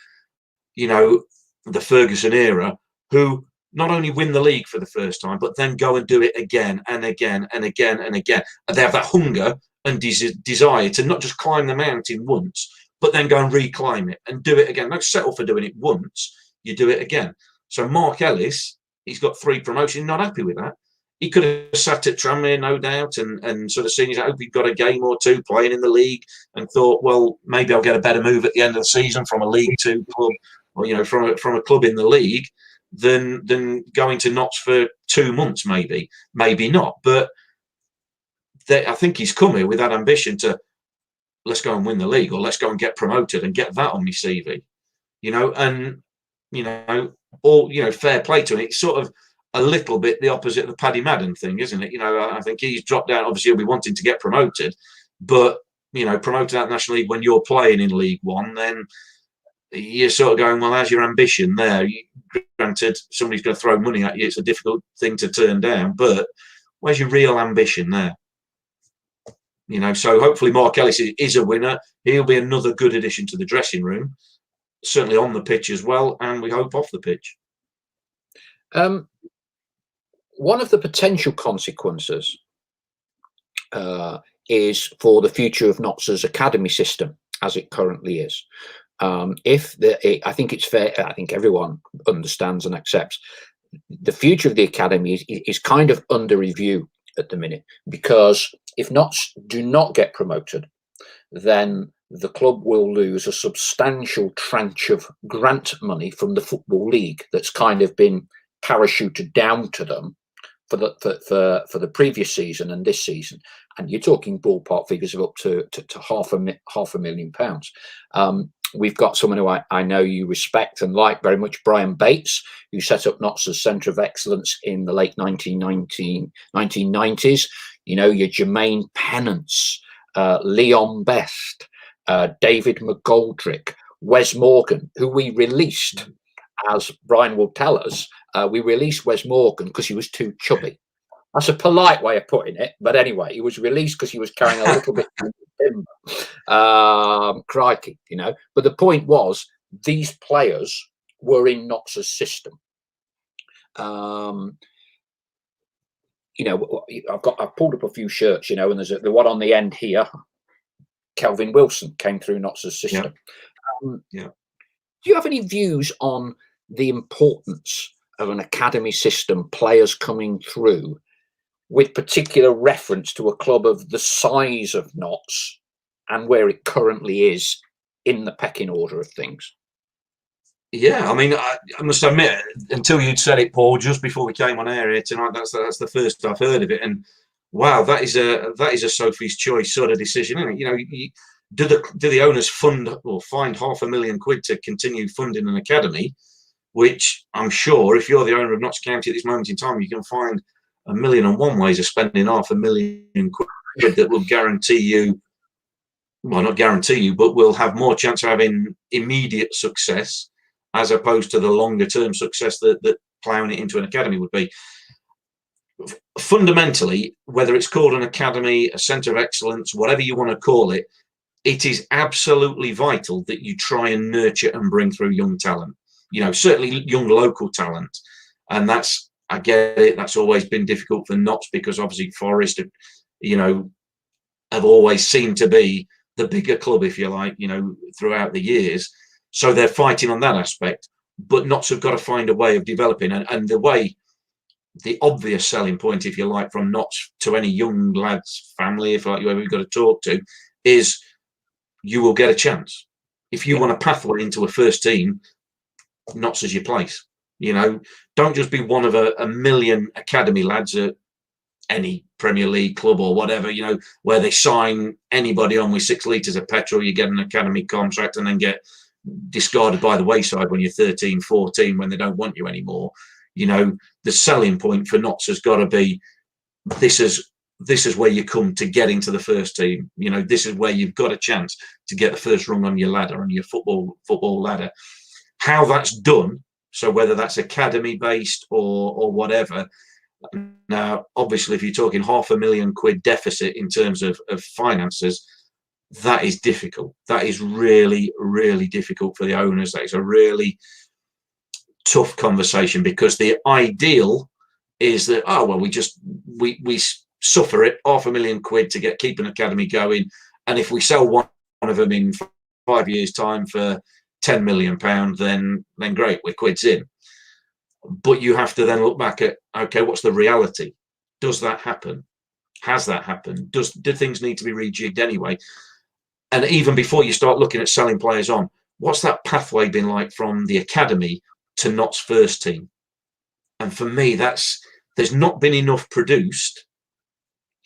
the Ferguson era, who not only win the league for the first time, but then go and do it again and again and again and again. And they have that hunger and desire to not just climb the mountain once, but then go and reclimb it and do it again. Don't settle for doing it once, you do it again. So Mark Ellis, he's got 3 promotions, not happy with that. He could have sat at Tranmere, no doubt, and sort of seen, I hope he'd got a game or 2 playing in the league and thought, well, maybe I'll get a better move at the end of the season from a League 2 club, or from a club in the league, than going to Notts for 2 months, maybe not. But I think he's come here with that ambition to, let's go and win the league, or let's go and get promoted and get that on my CV, fair play to him. It's sort of a little bit the opposite of the Paddy Madden thing, isn't it? I think he's dropped down. Obviously, he'll be wanting to get promoted, but promoted out National League when you're playing in League One, then you're sort of going, well, how's your ambition there? Granted, somebody's going to throw money at you. It's a difficult thing to turn down, but where's your real ambition there? So hopefully Mark Ellis is a winner. He'll be another good addition to the dressing room, certainly on the pitch as well, and we hope off the pitch. One of the potential consequences is for the future of Notts' academy system as it currently is. I think it's fair, I think everyone understands and accepts the future of the academy is kind of under review at the minute, because if Notts do not get promoted, then the club will lose a substantial tranche of grant money from the Football League that's kind of been parachuted down to them for the previous season and this season. And you're talking ballpark figures of up to £500,000. We've got someone who I know you respect and like very much, Brian Bates, who set up Notts' Centre of Excellence in the late 1990s. Your Jermaine Pennants, Leon Best, David McGoldrick, Wes Morgan, who we released, as Brian will tell us, we released Wes Morgan because he was too chubby. That's a polite way of putting it, but anyway, he was released because he was carrying a little bit too much timber. Crikey, But the point was, these players were in Notts' system. You know, I've pulled up a few shirts, you know, and there's the one on the end here. Kelvin Wilson came through Notts' system. Yeah. Do you have any views on the importance of an academy system, players coming through, with particular reference to a club of the size of Notts and where it currently is in the pecking order of things? Yeah, I mean, I must admit, until you'd said it, Paul, just before we came on air here tonight, that's the first I've heard of it. And wow, that is a Sophie's choice sort of decision, isn't it? You know, do the owners fund or find £500,000 to continue funding an academy, which I'm sure if you're the owner of Notts County at this moment in time, you can find 1,000,001 ways of spending £500,000 that will guarantee you, well, not guarantee you, but will have more chance of having immediate success as opposed to the longer term success that ploughing it into an academy would be. Fundamentally, whether it's called an academy, a centre of excellence, whatever you want to call it, it is absolutely vital that you try and nurture and bring through young talent. You know, certainly young local talent. And that's, I get it, that's always been difficult for Notts because obviously Forest, you know, have always seemed to be the bigger club, if you like, you know, throughout the years. So they're fighting on that aspect, but Notts have got to find a way of developing. And the obvious selling point, if you like, from Notts to any young lad's family, if like whoever you've got to talk to, is you will get a chance. If you want a pathway into a first team, Notts is your place. You know, don't just be one of a million academy lads at any Premier League club or whatever, you know, where they sign anybody on with 6 litres of petrol, you get an academy contract and then get discarded by the wayside when you're 13, 14, when they don't want you anymore. You know, the selling point for Notts has got to be this is where you come to get into the first team. You know, this is where you've got a chance to get the first rung on your ladder, on your football ladder. How that's done, so whether that's academy based or whatever. Now, obviously, if you're talking £500,000 deficit in terms of finances, that is difficult. That is really, really difficult for the owners. That is a really tough conversation because the ideal is that, oh, well, we suffer it, £500,000 to keep an academy going. And if we sell one of them in 5 years' time for £10 million, then great, we're quids in. But you have to then look back at, okay, what's the reality? Does that happen? Has that happened? Do things need to be rejigged anyway? And even before you start looking at selling players on, what's that pathway been like from the academy to Notts first team? And for me, there's not been enough produced.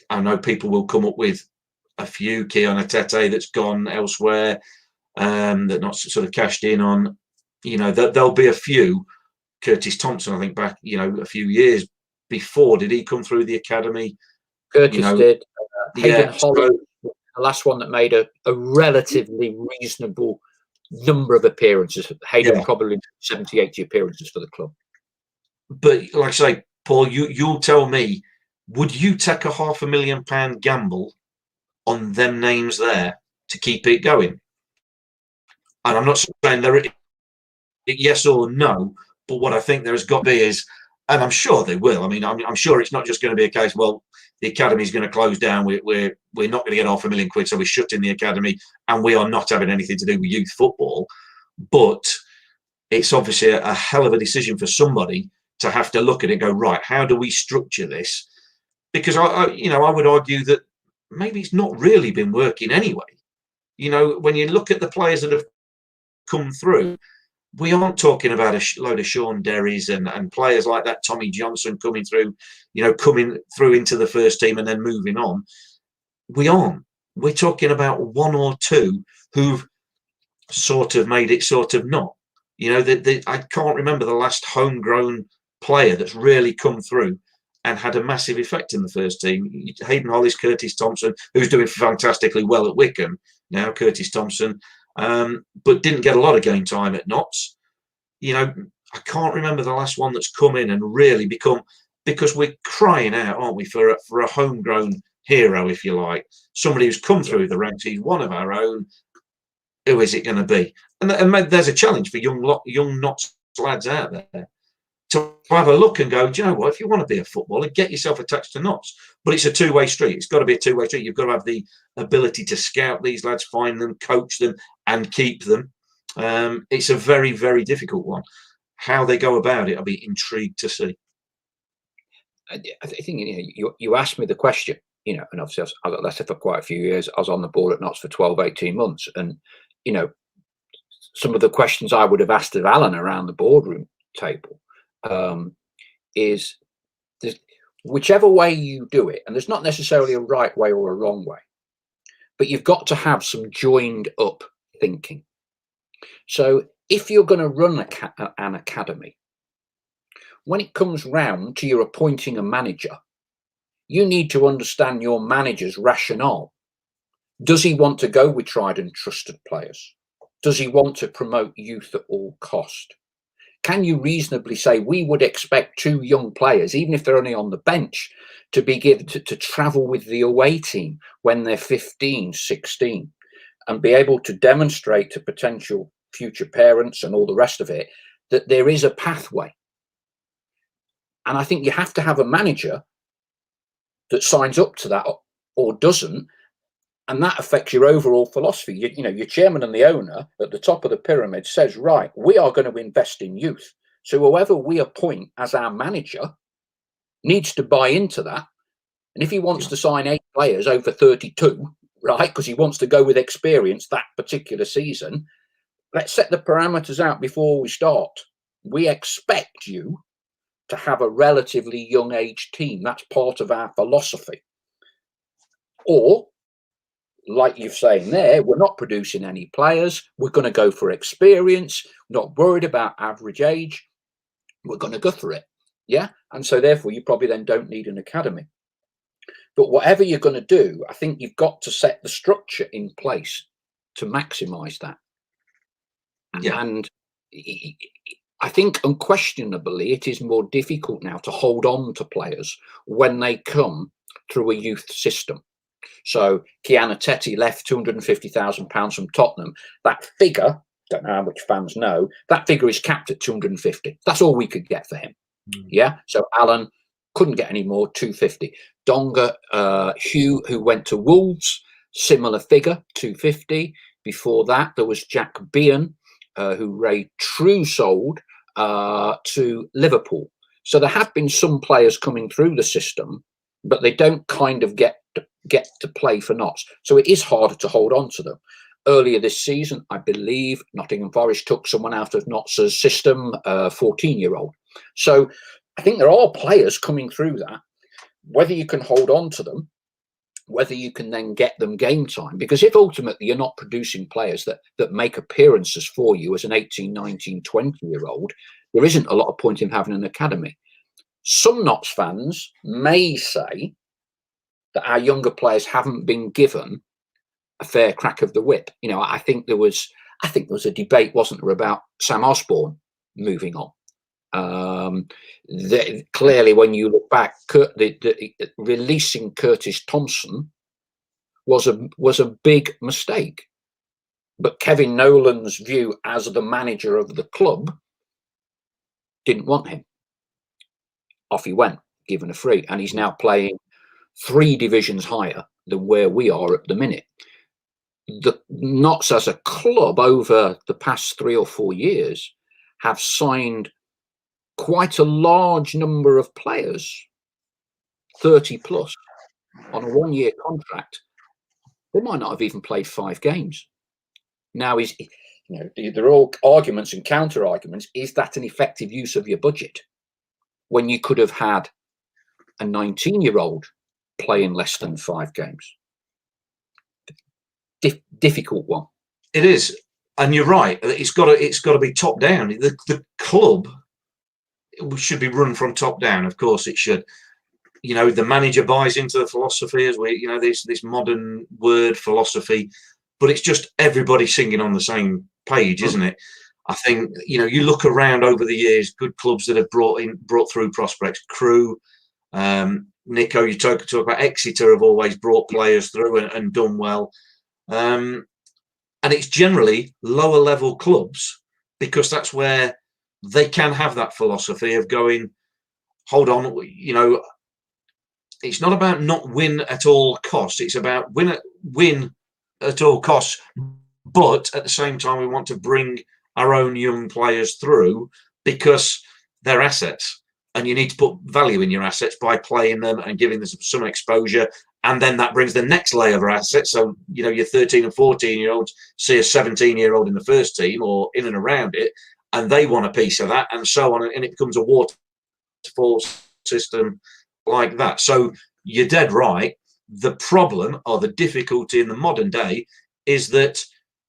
I know people will come up with a few, Keon Atete that's gone elsewhere, that Notts sort of cashed in on. You know, there'll be a few. Curtis Thompson, I think back, you know, a few years before, did he come through the academy? Curtis did. Hayden Holland, so, the last one that made a relatively reasonable number of appearances. Hayden probably 70, 80 appearances for the club. But like I say, Paul, you'll tell me, would you take a £500,000 gamble on them names there to keep it going? And I'm not saying they're yes or no, but what I think there has got to be is, and I'm sure they will. I mean, I'm sure it's not just going to be a case, well, the academy is going to close down. We're not going to get £500,000, so we're shutting the academy, and we are not having anything to do with youth football. But it's obviously a hell of a decision for somebody to have to look at it and go, right, how do we structure this? Because I would argue that maybe it's not really been working anyway. You know, when you look at the players that have come through, we aren't talking about a load of Sean Derrys and players like that, Tommy Johnson coming through into the first team and then moving on. We aren't. We're talking about one or two who've sort of made it sort of not. You know, I can't remember the last homegrown player that's really come through and had a massive effect in the first team. Hayden Hollis, Curtis Thompson, who's doing fantastically well at Wickham now, Curtis Thompson, but didn't get a lot of game time at Notts. You know, I can't remember the last one that's come in and really become, because we're crying out, aren't we, for a homegrown hero, if you like, somebody who's come through the ranks. He's one of our own. Who is it going to be? And there's a challenge for young Notts lads out there to have a look and go, do you know what, if you want to be a footballer, get yourself attached to Notts. But it's a two-way street. It's got to be a two-way street. You've got to have the ability to scout these lads, find them, coach them, and keep them. It's a very, very difficult one. How they go about it, I'll be intrigued to see. I think you asked me the question, and obviously I got Leicester for quite a few years. I was on the board at Notts for 12, 18 months. And, some of the questions I would have asked of Alan around the boardroom table is whichever way you do it, and there's not necessarily a right way or a wrong way, but you've got to have some joined up thinking. So if you're going to run an academy, when it comes round to your appointing a manager, you need to understand your manager's rationale. Does he want to go with tried and trusted players? Does he want to promote youth at all cost? Can you reasonably say we would expect 2 young players, even if they're only on the bench, to be given to travel with the away team when they're 15, 16, and be able to demonstrate to potential future parents and all the rest of it that there is a pathway? And I think you have to have a manager that signs up to that or doesn't, and that affects your overall philosophy. Your chairman and the owner at the top of the pyramid says, right, we are going to invest in youth. So whoever we appoint as our manager needs to buy into that. And if he wants to sign 8 players over 32, right, because he wants to go with experience that particular season, let's set the parameters out before we start. We expect you to have a relatively young age team. That's part of our philosophy. Or, like you're saying there, we're not producing any players. We're going to go for experience, not worried about average age. We're going to go for it. Yeah. And so therefore you probably then don't need an academy. But whatever you're going to do, I think you've got to set the structure in place to maximize that. Yeah. And I think unquestionably it is more difficult now to hold on to players when they come through a youth system. So Kiana Teti left £250,000 from Tottenham. That figure, don't know how much fans know, that figure is capped at 250. That's all we could get for him. Yeah. So Alan couldn't get any more, 250. Donga Hugh, who went to Wolves, similar figure, 250. Before that, there was Jack Bean, who Ray True sold to Liverpool. So there have been some players coming through the system, but they don't kind of get to play for Notts. So it is harder to hold on to them. Earlier this season, I believe Nottingham Forest took someone out of Notts' system, a 14-year-old. So I think there are players coming through that. Whether you can hold on to them, whether you can then get them game time, because if ultimately you're not producing players that make appearances for you as an 18, 19, 20-year-old, there isn't a lot of point in having an academy. Some Notts fans may say that our younger players haven't been given a fair crack of the whip. I think there was a debate, wasn't there, about Sam Osborne moving on. Clearly, when you look back, releasing Curtis Thompson was a big mistake. But Kevin Nolan's view as the manager of the club didn't want him. Off he went, given a free, and he's now playing 3 divisions higher than where we are at the minute. The Notts as a club over the past 3 or 4 years have signed quite a large number of players, 30 plus, on a 1-year contract. They might not have even played 5 games. Now, there are all arguments and counter arguments. Is that an effective use of your budget when you could have had a 19-year-old playing less than 5 games? Difficult one. It is, and you're right. It's got to be top down. The club should be run from top down. Of course, it should. The manager buys into the philosophy, as this modern word philosophy, but it's just everybody singing on the same page, isn't it? I think you look around over the years, good clubs that have brought through prospects. Crewe, Nico, you talk about Exeter have always brought players through and done well. And it's generally lower level clubs because that's where they can have that philosophy of going, hold on, you know, it's not about not win at all costs. It's about win at all costs. But at the same time, we want to bring our own young players through because they're assets. And you need to put value in your assets by playing them and giving them some exposure. And then that brings the next layer of assets. So, you know, your 13 and 14-year-olds see a 17-year-old in the first team or in and around it, and they want a piece of that, and so on. And it becomes a waterfall system like that. So you're dead right. The problem or the difficulty in the modern day is that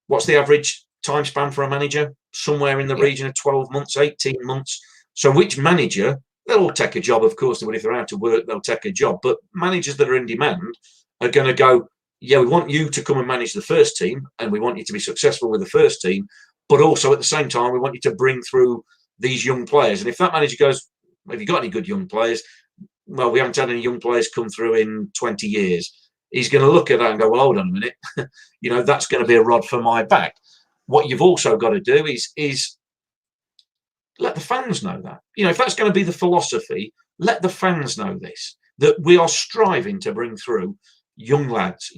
what's the average time span for a manager? Somewhere in the region of 12 months, 18 months. So which manager, they'll all take a job, of course, but if they're out of work, they'll take a job. But managers that are in demand are going to go, yeah, we want you to come and manage the first team, and we want you to be successful with the first team, but also at the same time, we want you to bring through these young players. And if that manager goes, have you got any good young players? Well, we haven't had any young players come through in 20 years. He's going to look at that and go, well, hold on a minute. You know, that's going to be a rod for my back. What you've also got to do is let the fans know that. You know, if that's going to be the philosophy, let the fans know this, that we are striving to bring through young lads.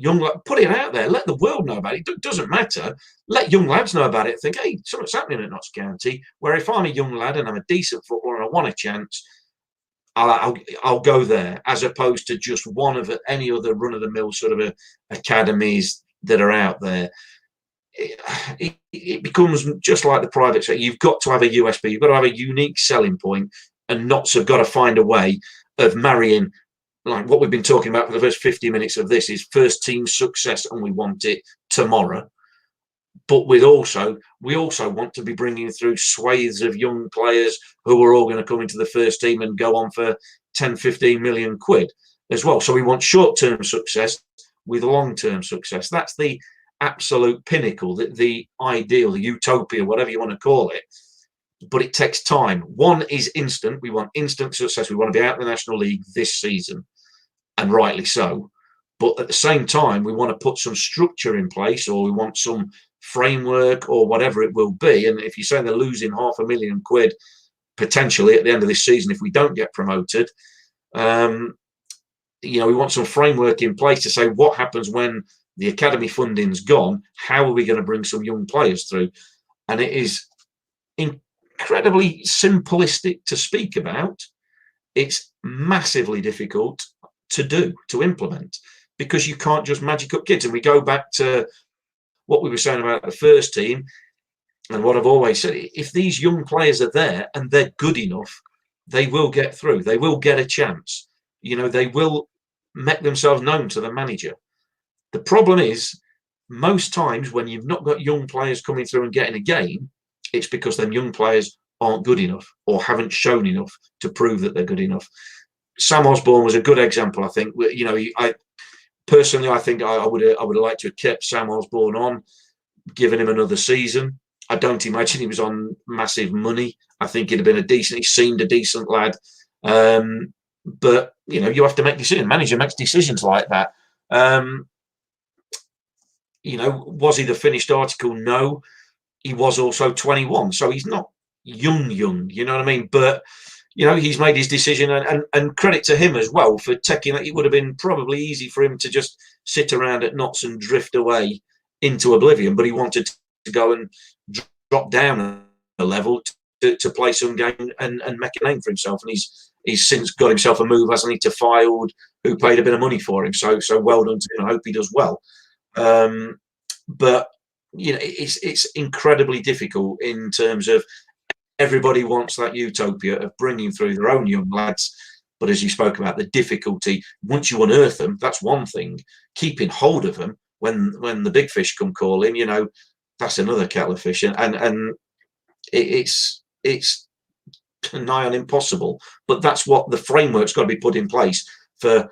Put it out there. Let the world know about it. It doesn't matter. Let young lads know about it. Think, hey, something's happening at Notts County, where if I'm a young lad and I'm a decent footballer and I want a chance, I'll go there, as opposed to just one of any other run-of-the-mill sort of academies that are out there. It becomes just like the private sector. You've got to have a USP. You've got to have a unique selling point, and Notts have got to find a way of marrying, like what we've been talking about for the first 50 minutes of this, is first team success, and we want it tomorrow. But we also want to be bringing through swathes of young players who are all going to come into the first team and go on for 10, 15 million quid as well. So we want short-term success with long-term success. That's the absolute pinnacle, the ideal, the utopia, whatever you want to call it. But it takes time. One is instant. We want instant success. We want to be out in the National League this season, and rightly so. But at the same time, we want to put some structure in place, or we want some framework or whatever it will be. And if you're saying they're losing £500,000 potentially at the end of this season if we don't get promoted, you know, we want some framework in place to say what happens when the academy funding's gone. How are we going to bring some young players through? And it is incredibly simplistic to speak about. It's massively difficult to do, to implement, because you can't just magic up kids. And we go back to what we were saying about the first team, and what I've always said, if these young players are there and they're good enough, they will get through. They will get a chance. You know, they will make themselves known to the manager. The problem is, most times when you've not got young players coming through and getting a game, it's because them young players aren't good enough or haven't shown enough to prove that they're good enough. Sam Osborne was a good example, I think. You know, I personally think I would have liked to have kept Sam Osborne on, given him another season. I don't imagine he was on massive money. I think he'd have been he seemed a decent lad. But, you know, you have to make decisions. Manager makes decisions like that. You know, was he the finished article? No. He was also 21, so he's not young, you know what I mean? But, you know, he's made his decision, and credit to him as well for taking it. It would have been probably easy for him to just sit around at Notts and drift away into oblivion, but he wanted to go and drop down a level to play some game and make a name for himself. And he's since got himself a move, hasn't he, to Field, who paid a bit of money for him. So well done to him. I hope he does well. But you know, it's incredibly difficult in terms of everybody wants that utopia of bringing through their own young lads. But as you spoke about, the difficulty, once you unearth them, that's one thing. Keeping hold of them when the big fish come calling, you know, that's another kettle of fish. And it's nigh on impossible. But that's what the framework's got to be put in place to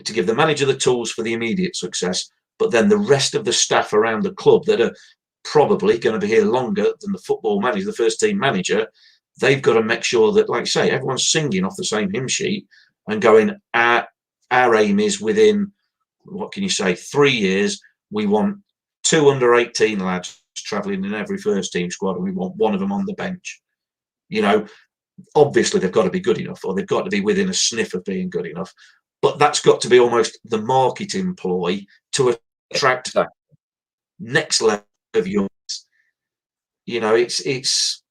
give the manager the tools for the immediate success. But then the rest of the staff around the club that are probably going to be here longer than the football manager, the first team manager, they've got to make sure that, like I say, everyone's singing off the same hymn sheet and going, our aim is within, what can you say, 3 years, we want 2 under 18 lads travelling in every first team squad, and we want one of them on the bench. You know, obviously they've got to be good enough, or they've got to be within a sniff of being good enough. But that's got to be almost the marketing ploy to attract next level of young. You know, it's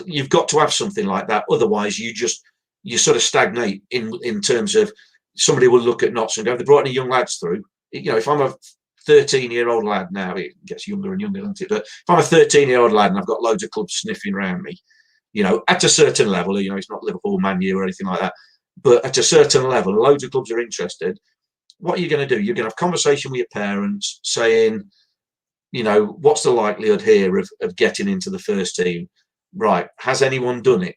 you've got to have something like that. Otherwise, you sort of stagnate in terms of somebody will look at Notts and go, they brought any young lads through. You know, if I'm a 13-year-old lad now, it gets younger and younger, doesn't it? But if I'm a 13-year-old lad and I've got loads of clubs sniffing around me, you know, at a certain level, you know, it's not Liverpool, Man U or anything like that, but at a certain level, loads of clubs are interested. What are you going to do? You're going to have a conversation with your parents saying, you know, what's the likelihood here of getting into the first team? Right. Has anyone done it?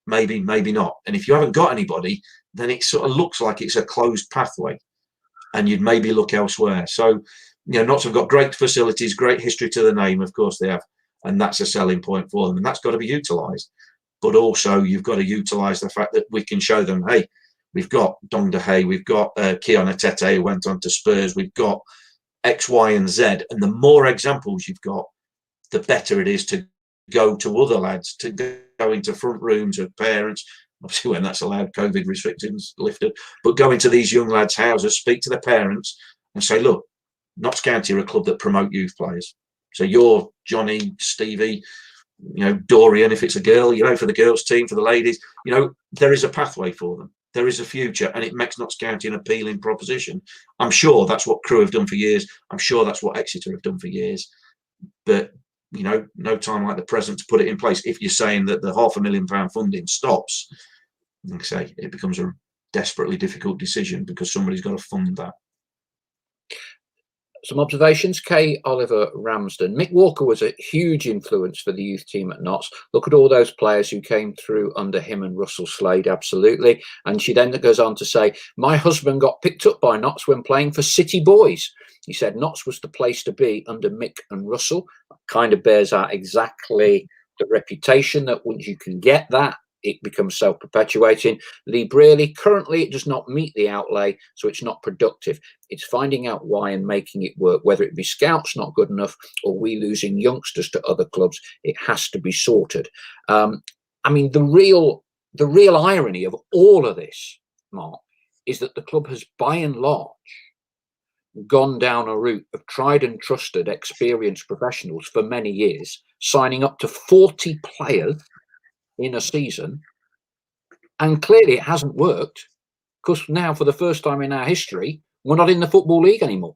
Maybe, maybe not. And if you haven't got anybody, then it sort of looks like it's a closed pathway and you'd maybe look elsewhere. So, you know, Notts have got great facilities, great history to the name. Of course they have. And that's a selling point for them. And that's got to be utilised. But also you've got to utilise the fact that we can show them, hey, we've got Dong DeHay, we've got Keon Atete who went on to Spurs, we've got X, Y, and Z. And the more examples you've got, the better it is to go to other lads, to go into front rooms of parents, obviously when that's allowed, COVID restrictions lifted, but go into these young lads' houses, speak to the parents and say, look, Notts County are a club that promote youth players. So you're Johnny, Stevie, you know, Dorian, if it's a girl, you know, for the girls' team, for the ladies, you know, there is a pathway for them. There is a future, and it makes Notts County an appealing proposition. I'm sure that's what Crewe have done for years. I'm sure that's what Exeter have done for years. But, you know, no time like the present to put it in place. If you're saying that the £500,000 funding stops, like I say, it becomes a desperately difficult decision because somebody's got to fund that. Some observations. Kay Oliver Ramsden. Mick Walker was a huge influence for the youth team at Notts. Look at all those players who came through under him and Russell Slade. Absolutely. And she then goes on to say, my husband got picked up by Notts when playing for City Boys. He said Notts was the place to be under Mick and Russell. Kind of bears out exactly the reputation that once you can get that, it becomes self-perpetuating. Lee Brearley, currently it does not meet the outlay, so it's not productive. It's finding out why and making it work, whether it be scouts not good enough or we losing youngsters to other clubs. It has to be sorted. I mean, the real irony of all of this, Mark, is that the club has by and large gone down a route of tried and trusted experienced professionals for many years, signing up to 40 players in a season, and clearly it hasn't worked because now for the first time in our history we're not in the Football League anymore.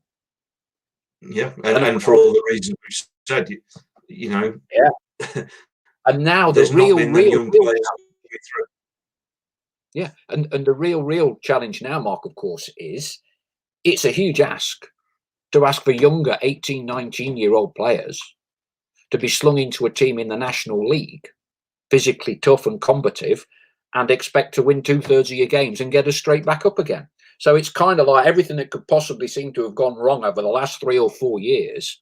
Yeah, and for all the reasons we've said, you know. Yeah. And now the real yeah, and the real challenge now, Mark, of course, is it's a huge ask to ask for younger 18, 19-year-old players to be slung into a team in the National League, physically tough and combative, and expect to win 2/3 of your games and get us straight back up again. So it's kind of like everything that could possibly seem to have gone wrong over the last 3 or 4 years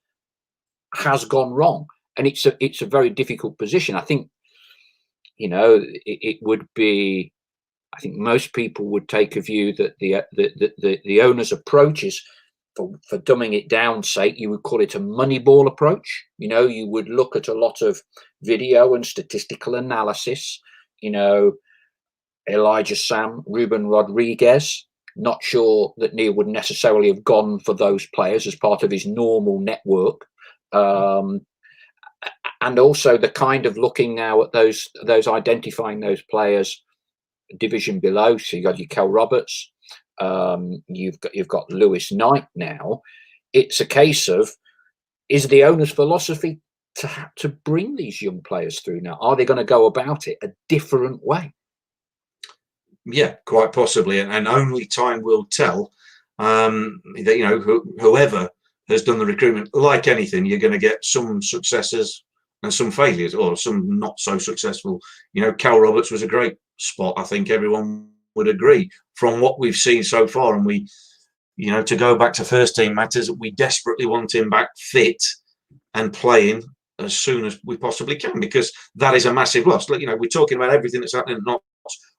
has gone wrong, and it's a very difficult position. I think, you know, it would be. I think most people would take a view that the owner's approach is, for dumbing it down's sake, you would call it a Moneyball approach. You know, you would look at a lot of video and statistical analysis. You know, Elijah Sam, Ruben Rodriguez. Not sure that Neil would necessarily have gone for those players as part of his normal network. And also the kind of looking now at those identifying those players division below. So you got your Kel Roberts, you've got Lewis Knight now. It's a case of, is the owner's philosophy to bring these young players through now? Are they going to go about it a different way? Yeah, quite possibly, and only time will tell. That, you know, whoever has done the recruitment, like anything, you're going to get some successes and some failures, or some not so successful. You know, Cal Roberts was a great spot. I think everyone would agree from what we've seen so far. And we, you know, to go back to first team matters, we desperately want him back fit and playing as soon as we possibly can, because that is a massive loss. Like, you know, we're talking about everything that's happening not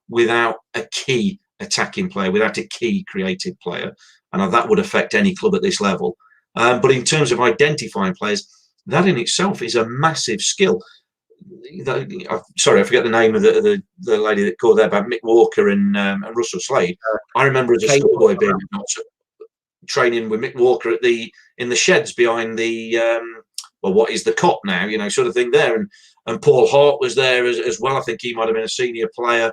without a key attacking player, without a key creative player, and that would affect any club at this level. But in terms of identifying players, that in itself is a massive skill. sorry, I forget the name of the lady that called there about Mick Walker and Russell Slade. I remember as a schoolboy being training with Mick Walker in the sheds behind the well, what is the cop now, you know, sort of thing there, and Paul Hart was there as well. I think he might have been a senior player,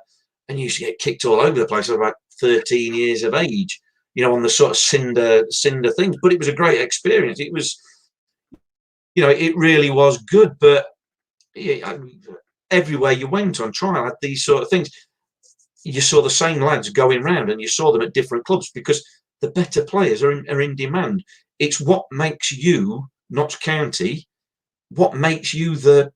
and used to get kicked all over the place at about 13 years of age, you know, on the sort of cinder things. But it was a great experience. It was, you know, it really was good. But yeah, everywhere you went on trial had these sort of things. You saw the same lads going round, and you saw them at different clubs because the better players are in demand. It's what makes you, Notts County, what makes you the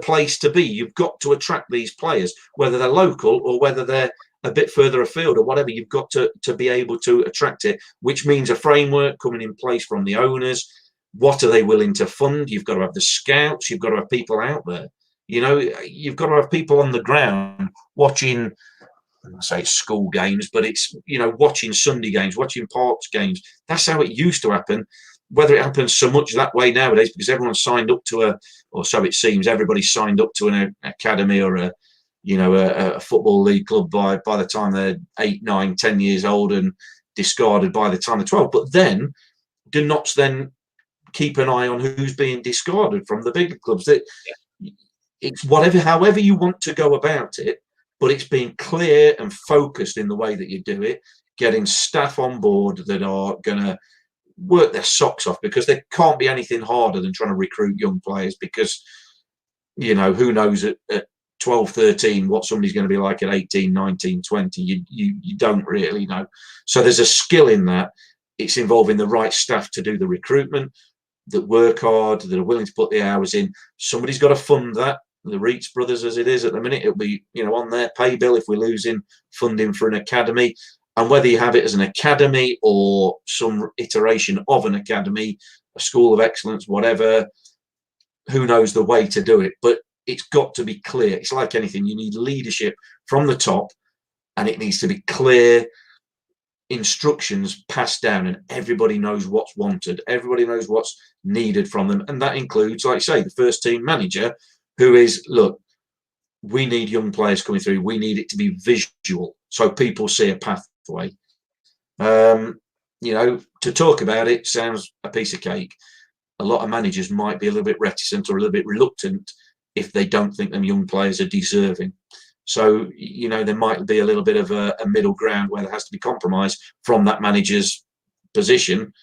place to be. You've got to attract these players, whether they're local or whether they're a bit further afield or whatever. You've got to be able to attract it, which means a framework coming in place from the owners. What are they willing to fund? You've got to have the scouts. You've got to have people out there. You know, you've got to have people on the ground watching, I say it's school games, but it's, you know, watching Sunday games, watching Parks games. That's how it used to happen. Whether it happens so much that way nowadays, because everyone's signed up to or so it seems, everybody's signed up to an academy or a football league club by the time they're 8, 9, 10 years old and discarded by the time they're 12. But then do Notts then keep an eye on who's being discarded from the bigger clubs? That it's however you want to go about it, but it's being clear and focused in the way that you do it, getting staff on board that are going to work their socks off, because there can't be anything harder than trying to recruit young players, because, you know, who knows at 12, 13 what somebody's going to be like at 18, 19, 20. You don't really know. So there's a skill in that. It's involving the right staff to do the recruitment, that work hard, that are willing to put the hours in. Somebody's got to fund that. The Reeds brothers, as it is at the minute, it'll be, you know, on their pay bill if we're losing funding for an academy. And whether you have it as an academy or some iteration of an academy, a school of excellence, whatever, who knows the way to do it. But it's got to be clear. It's like anything. You need leadership from the top, and it needs to be clear instructions passed down, and everybody knows what's wanted. Everybody knows what's needed from them. And that includes, like I say, the first team manager, who is, look, we need young players coming through. We need it to be visual so people see a pathway. You know, to talk about it sounds a piece of cake. A lot of managers might be a little bit reticent or a little bit reluctant if they don't think them young players are deserving. So, you know, there might be a little bit of a middle ground where there has to be compromise from that manager's position,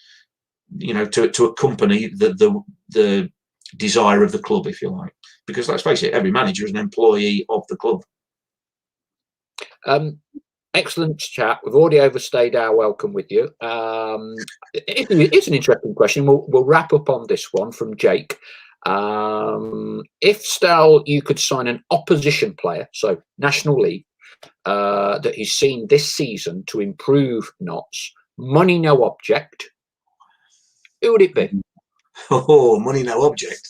you know, to accompany the desire of the club, if you like. Because let's face it, every manager is an employee of the club. Excellent chat. We've already overstayed our welcome with you. It's an interesting question. We'll wrap up on this one from Jake. If Stall, you could sign an opposition player, so National League, that he's seen this season to improve Notts, money no object, who would it be? Oh, money no object.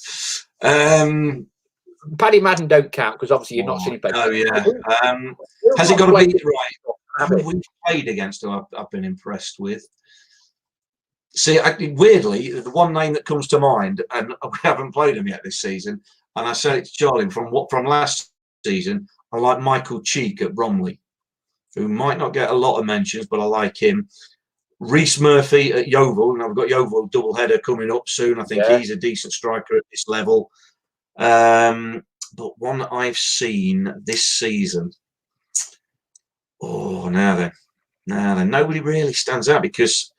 Paddy Madden don't count because obviously you're not seeing play. Oh yeah. Has it got to be right? Who we've played against, who I've been impressed with. See, weirdly, the one name that comes to mind, and we haven't played him yet this season, and I said it to Charlie from last season, I like Michael Cheek at Bromley, who might not get a lot of mentions, but I like him. Reese Murphy at Yeovil, and I've got Yeovil doubleheader coming up soon. I think he's a decent striker at this level. But one I've seen this season, now then, nobody really stands out, because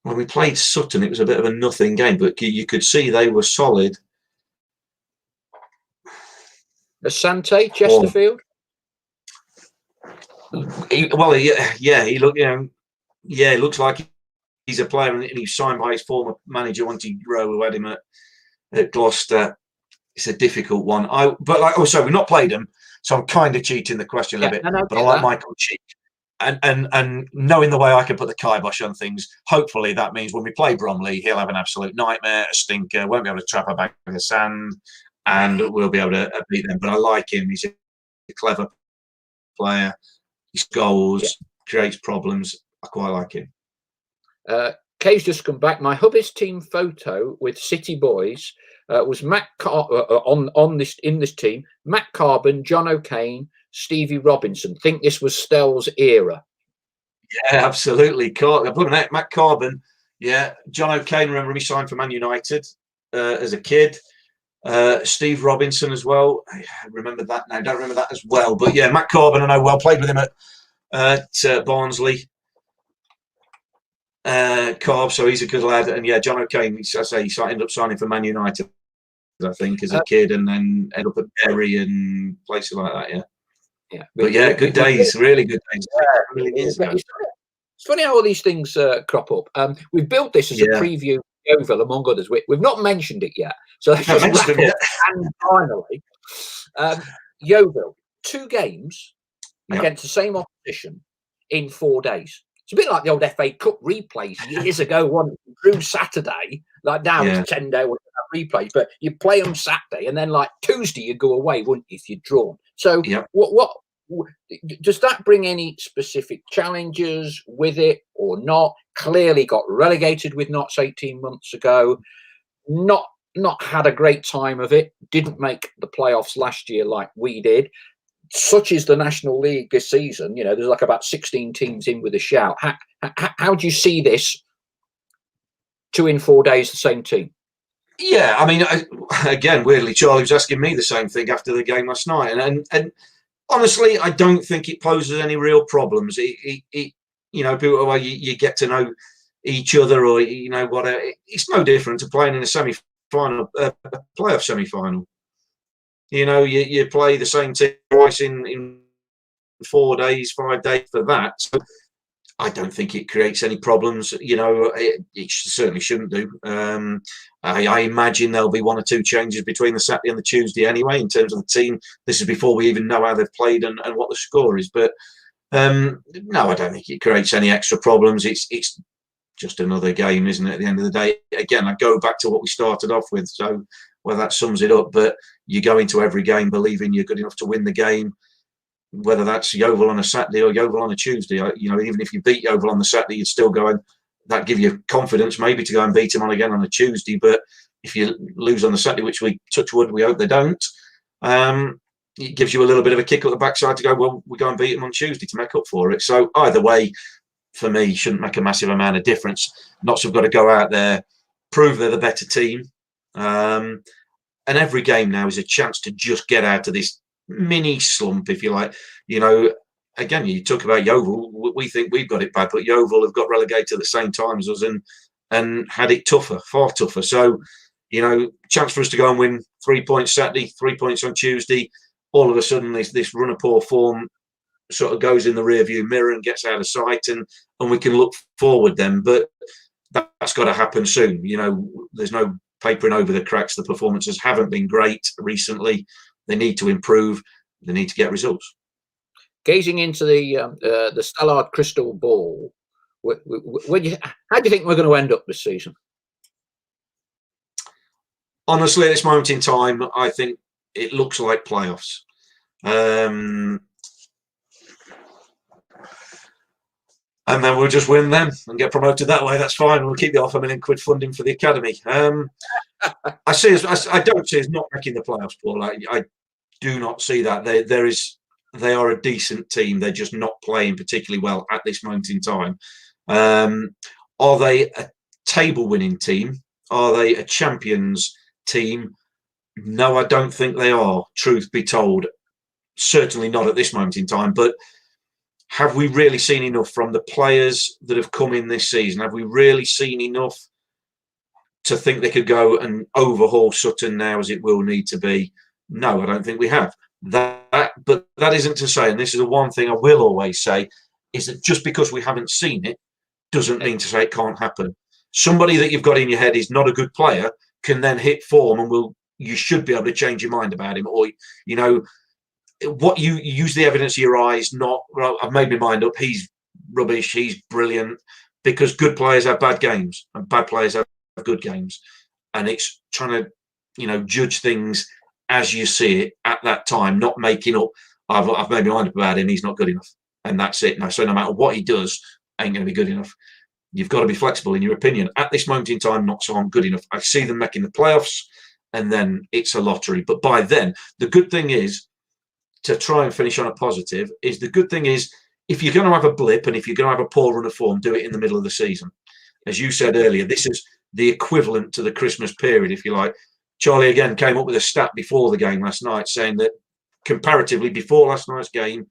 when we played Sutton, it was a bit of a nothing game, but you could see they were solid. Asante, Chesterfield. He looked, he looks like he's a player, and he's signed by his former manager, Wanty Rowe, who had him at Gloucester. It's a difficult one. We've not played him, so I'm kind of cheating the question a little bit. But I like Michael Cheek. And knowing the way I can put the kibosh on things, hopefully that means when we play Bromley, he'll have an absolute nightmare, a stinker, won't be able to trap her back in the sand, and we'll be able to beat them. But I like him. He's a clever player. He goals, creates problems. I quite like him. Kay's just come back. My hubby's team photo with City boys was Matt on this in this team. Matt Carbon, John O'Kane, Stevie Robinson. Think this was Stell's era. Yeah, absolutely. Matt Carbon. Yeah, John O'Kane. Remember he signed for Man United as a kid. Steve Robinson as well. I remember that now. Don't remember that as well. But yeah, Matt Carbon, I know well. Played with him at Barnsley. Carb, so he's a good lad. And yeah, John O'Kane, I say, he ended up signing for Man United, I think, as a kid, and then ended up at Bury and places like that. Yeah. Yeah. But yeah, good days. Really good days. Yeah, it's funny how all these things crop up. We've built this as a preview Yeovil, among others. We've not mentioned it yet. So let's just wrap up. And finally, Yeovil, 2 games against the same opposition in 4 days. It's a bit like the old FA Cup replays years ago. One through Saturday, like now it's 10 day replays, but you play them Saturday and then like Tuesday you go away, wouldn't you, if you're drawn? So what does that bring any specific challenges with it or not? Clearly got relegated with Notts 18 months ago. Not had a great time of it. Didn't make the playoffs last year like we did. Such is the National League this season. You know, there's like about 16 teams in with a shout. How do you see this 2 in 4 days, the same team? Yeah, I mean, again, weirdly, Charlie was asking me the same thing after the game last night, and honestly, I don't think it poses any real problems. It you know, people, well, you get to know each other, or you know what? It's no different to playing in a semi-final, a playoff semi-final. You know, you play the same team twice in 4 days, 5 days for that. So I don't think it creates any problems. You know, it certainly shouldn't do. I imagine there'll be 1 or 2 changes between the Saturday and the Tuesday anyway, in terms of the team. This is before we even know how they've played and what the score is. But no, I don't think it creates any extra problems. It's just another game, isn't it? At the end of the day, again, I go back to what we started off with. So, well, that sums it up. But you go into every game believing you're good enough to win the game, whether that's Yeovil on a Saturday or Yeovil on a Tuesday. You know, even if you beat Yeovil on the Saturday, you'd still go and that give you confidence maybe to go and beat them on again on a Tuesday. But if you lose on the Saturday, which we touch wood, we hope they don't, it gives you a little bit of a kick at the backside to go, well, we go and beat them on Tuesday to make up for it. So either way, for me, shouldn't make a massive amount of difference. Notts have got to go out there, prove they're the better team. And every game now is a chance to just get out of this mini slump, if you like. You know, again, you talk about Yeovil. We think we've got it bad, but Yeovil have got relegated at the same time as us and had it tougher, far tougher. So, you know, chance for us to go and win 3 points Saturday, 3 points on Tuesday. All of a sudden, this run of poor form sort of goes in the rearview mirror and gets out of sight, and we can look forward then. But that's got to happen soon. You know, there's no papering over the cracks. The performances haven't been great recently. They need to improve. They need to get results. Gazing into the Stallard crystal ball, how do you think we're going to end up this season? Honestly, at this moment in time, I think it looks like playoffs. And then we'll just win them and get promoted that way. That's fine. We'll keep the £500,000 funding for the academy. I don't see us not making the playoffs, Paul. I do not see that. They are a decent team. They're just not playing particularly well at this moment in time. Are they a table-winning team? Are they a champions team? No, I don't think they are, truth be told. Certainly not at this moment in time. But have we really seen enough from the players that have come in this season? Have we really seen enough to think they could go and overhaul Sutton now as it will need to be? No, I don't think we have. But that isn't to say, and this is the one thing I will always say, is that just because we haven't seen it doesn't mean to say it can't happen. Somebody that you've got in your head is not a good player can then hit form, and you should be able to change your mind about him. Or, you know, what you use the evidence of your eyes, not, well, I've made my mind up, he's rubbish, he's brilliant, because good players have bad games and bad players have good games. And it's trying to, you know, judge things as you see it at that time, not making up, I've made my mind up about him, he's not good enough. And that's it. So no matter what he does, ain't going to be good enough. you've got to be flexible in your opinion. At this moment in time, Notts aren't good enough. I see them making the playoffs, and then it's a lottery. But by then, the good thing is, to try and finish on a positive, is the good thing is, if you're going to have a blip and if you're going to have a poor run of form, do it in the middle of the season. As you said earlier, this is the equivalent to the Christmas period, if you like. Charlie again came up with a stat before the game last night saying that comparatively before last night's game,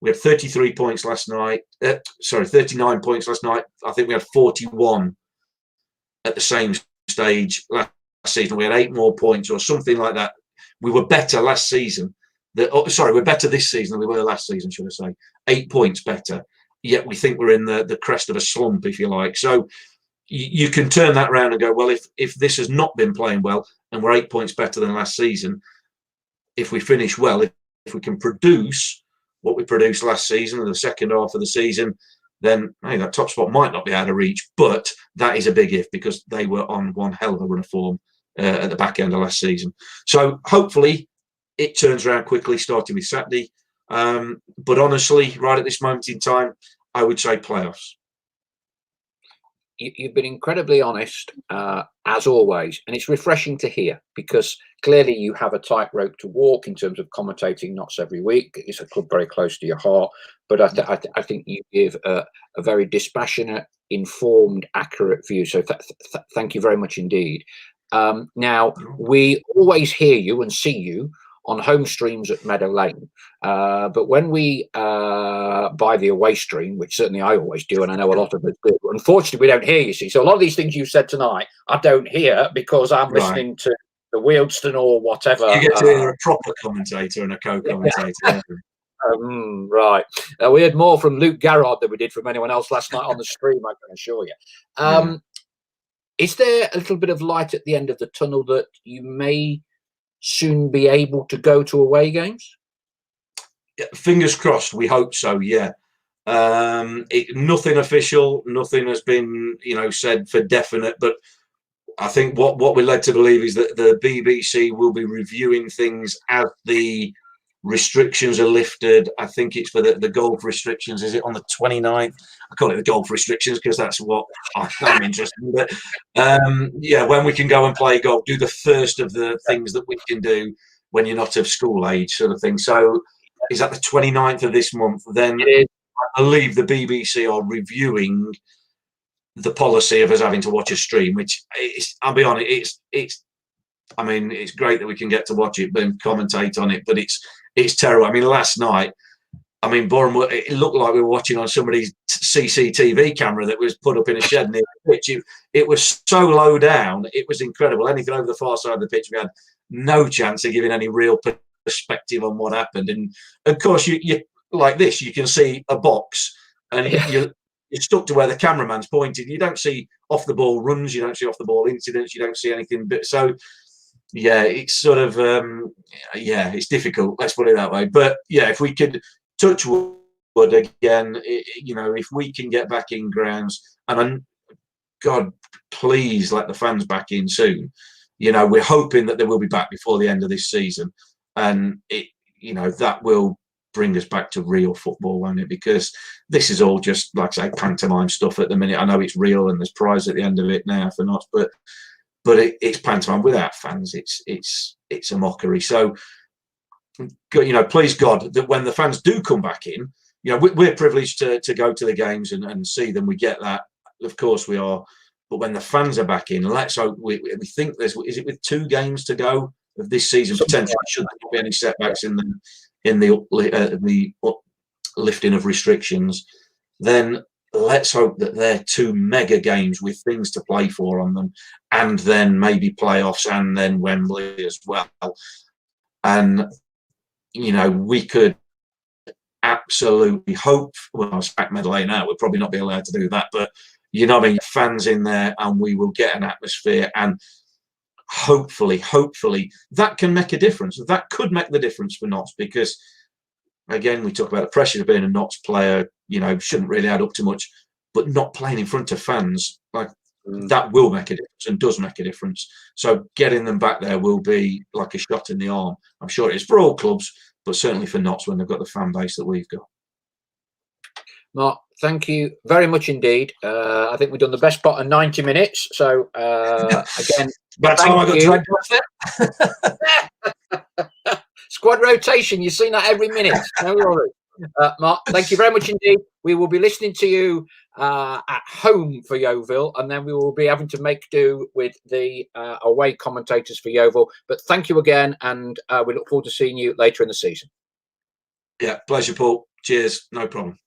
we had 33 points last night. 39 points last night. I think we had 41 at the same stage last season. We had 8 more points or something like that. We were better last season. We're better this season than we were last season, should I say. 8 points better. Yet we think we're in the crest of a slump, if you like. So you can turn that around and go, well, if this has not been playing well and we're 8 points better than last season, if we finish well, if we can produce what we produced last season in the second half of the season, then hey, that top spot might not be out of reach. But that is a big if, because they were on one hell of a run of form at the back end of last season. So hopefully it turns around quickly, starting with Saturday. But honestly, right at this moment in time, I would say playoffs. You've been incredibly honest, as always, and it's refreshing to hear, because clearly you have a tightrope to walk in terms of commentating Notts every week. It's a club very close to your heart, but I think you give a very dispassionate, informed, accurate view. So thank you very much indeed. Now, we always hear you and see you on home streams at Meadow Lane, but when we buy the away stream, which certainly I always do, and I know a lot of us do, unfortunately we don't hear, you see. So a lot of these things you said tonight I don't hear, because I'm listening to the Wealdstone or whatever. You get to hear a proper commentator and a co-commentator. Yeah. Right. We heard more from Luke Garrard than we did from anyone else last night on the stream, I can assure you. Is there a little bit of light at the end of the tunnel that you may soon be able to go to away games? Fingers crossed. We hope so. Yeah. Nothing official. Nothing has been, said for definite. But I think what we're led to believe is that the BBC will be reviewing things as the restrictions are lifted. I think it's for the golf restrictions. Is it on the 29th? I call it the golf restrictions because that's what I'm interested in. But when we can go and play golf, do the first of the things that we can do when you're not of school age, sort of thing. So is that the 29th of this month? Then I believe the BBC are reviewing the policy of us having to watch a stream, which I'll be honest, it's great that we can get to watch it and commentate on it, but it's terrible. I mean, last night, Boreham Wood, it looked like we were watching on somebody's CCTV camera that was put up in a shed near the pitch. It was so low down, it was incredible. Anything over the far side of the pitch, we had no chance of giving any real perspective on what happened. And of course, you like this, you can see a box, and you're stuck to where the cameraman's pointed. You don't see off the ball runs, you don't see off the ball incidents, you don't see anything. But so. Yeah, it's sort of it's difficult. Let's put it that way. But yeah, if we could touch wood again, if we can get back in grounds, and God, please let the fans back in soon. We're hoping that they will be back before the end of this season, and that will bring us back to real football, won't it? Because this is all just, like I say, pantomime stuff at the minute. I know it's real and there's prize at the end of it now for Notts, but it's pantomime without fans. It's a mockery. So, please God that when the fans do come back in, we're privileged to go to the games and see them. We get that, of course we are. But when the fans are back in, let's hope we think is it with 2 games to go of this season potentially, should there not be any setbacks in the lifting of restrictions, then let's hope that they're 2 mega games with things to play for on them, and then maybe playoffs, and then Wembley as well. And we could absolutely hope. Well, it's back Meadow Lane now. We'll probably not be allowed to do that, but fans in there, and we will get an atmosphere, and hopefully that can make a difference. That could make the difference for Notts, because again, we talk about the pressure of being a Notts player, shouldn't really add up to much, but not playing in front of fans, that will make a difference and does make a difference. So getting them back there will be like a shot in the arm. I'm sure it is for all clubs, but certainly for Notts when they've got the fan base that we've got. Mark, Thank you very much indeed. I think we've done the best part of 90 minutes. So again, by the time I got dragged off there. Squad rotation. You've seen that every minute. No worries. Mark, thank you very much indeed. We will be listening to you at home for Yeovil, and then we will be having to make do with the away commentators for Yeovil. But thank you again, and we look forward to seeing you later in the season. Yeah, pleasure, Paul. Cheers. No problem.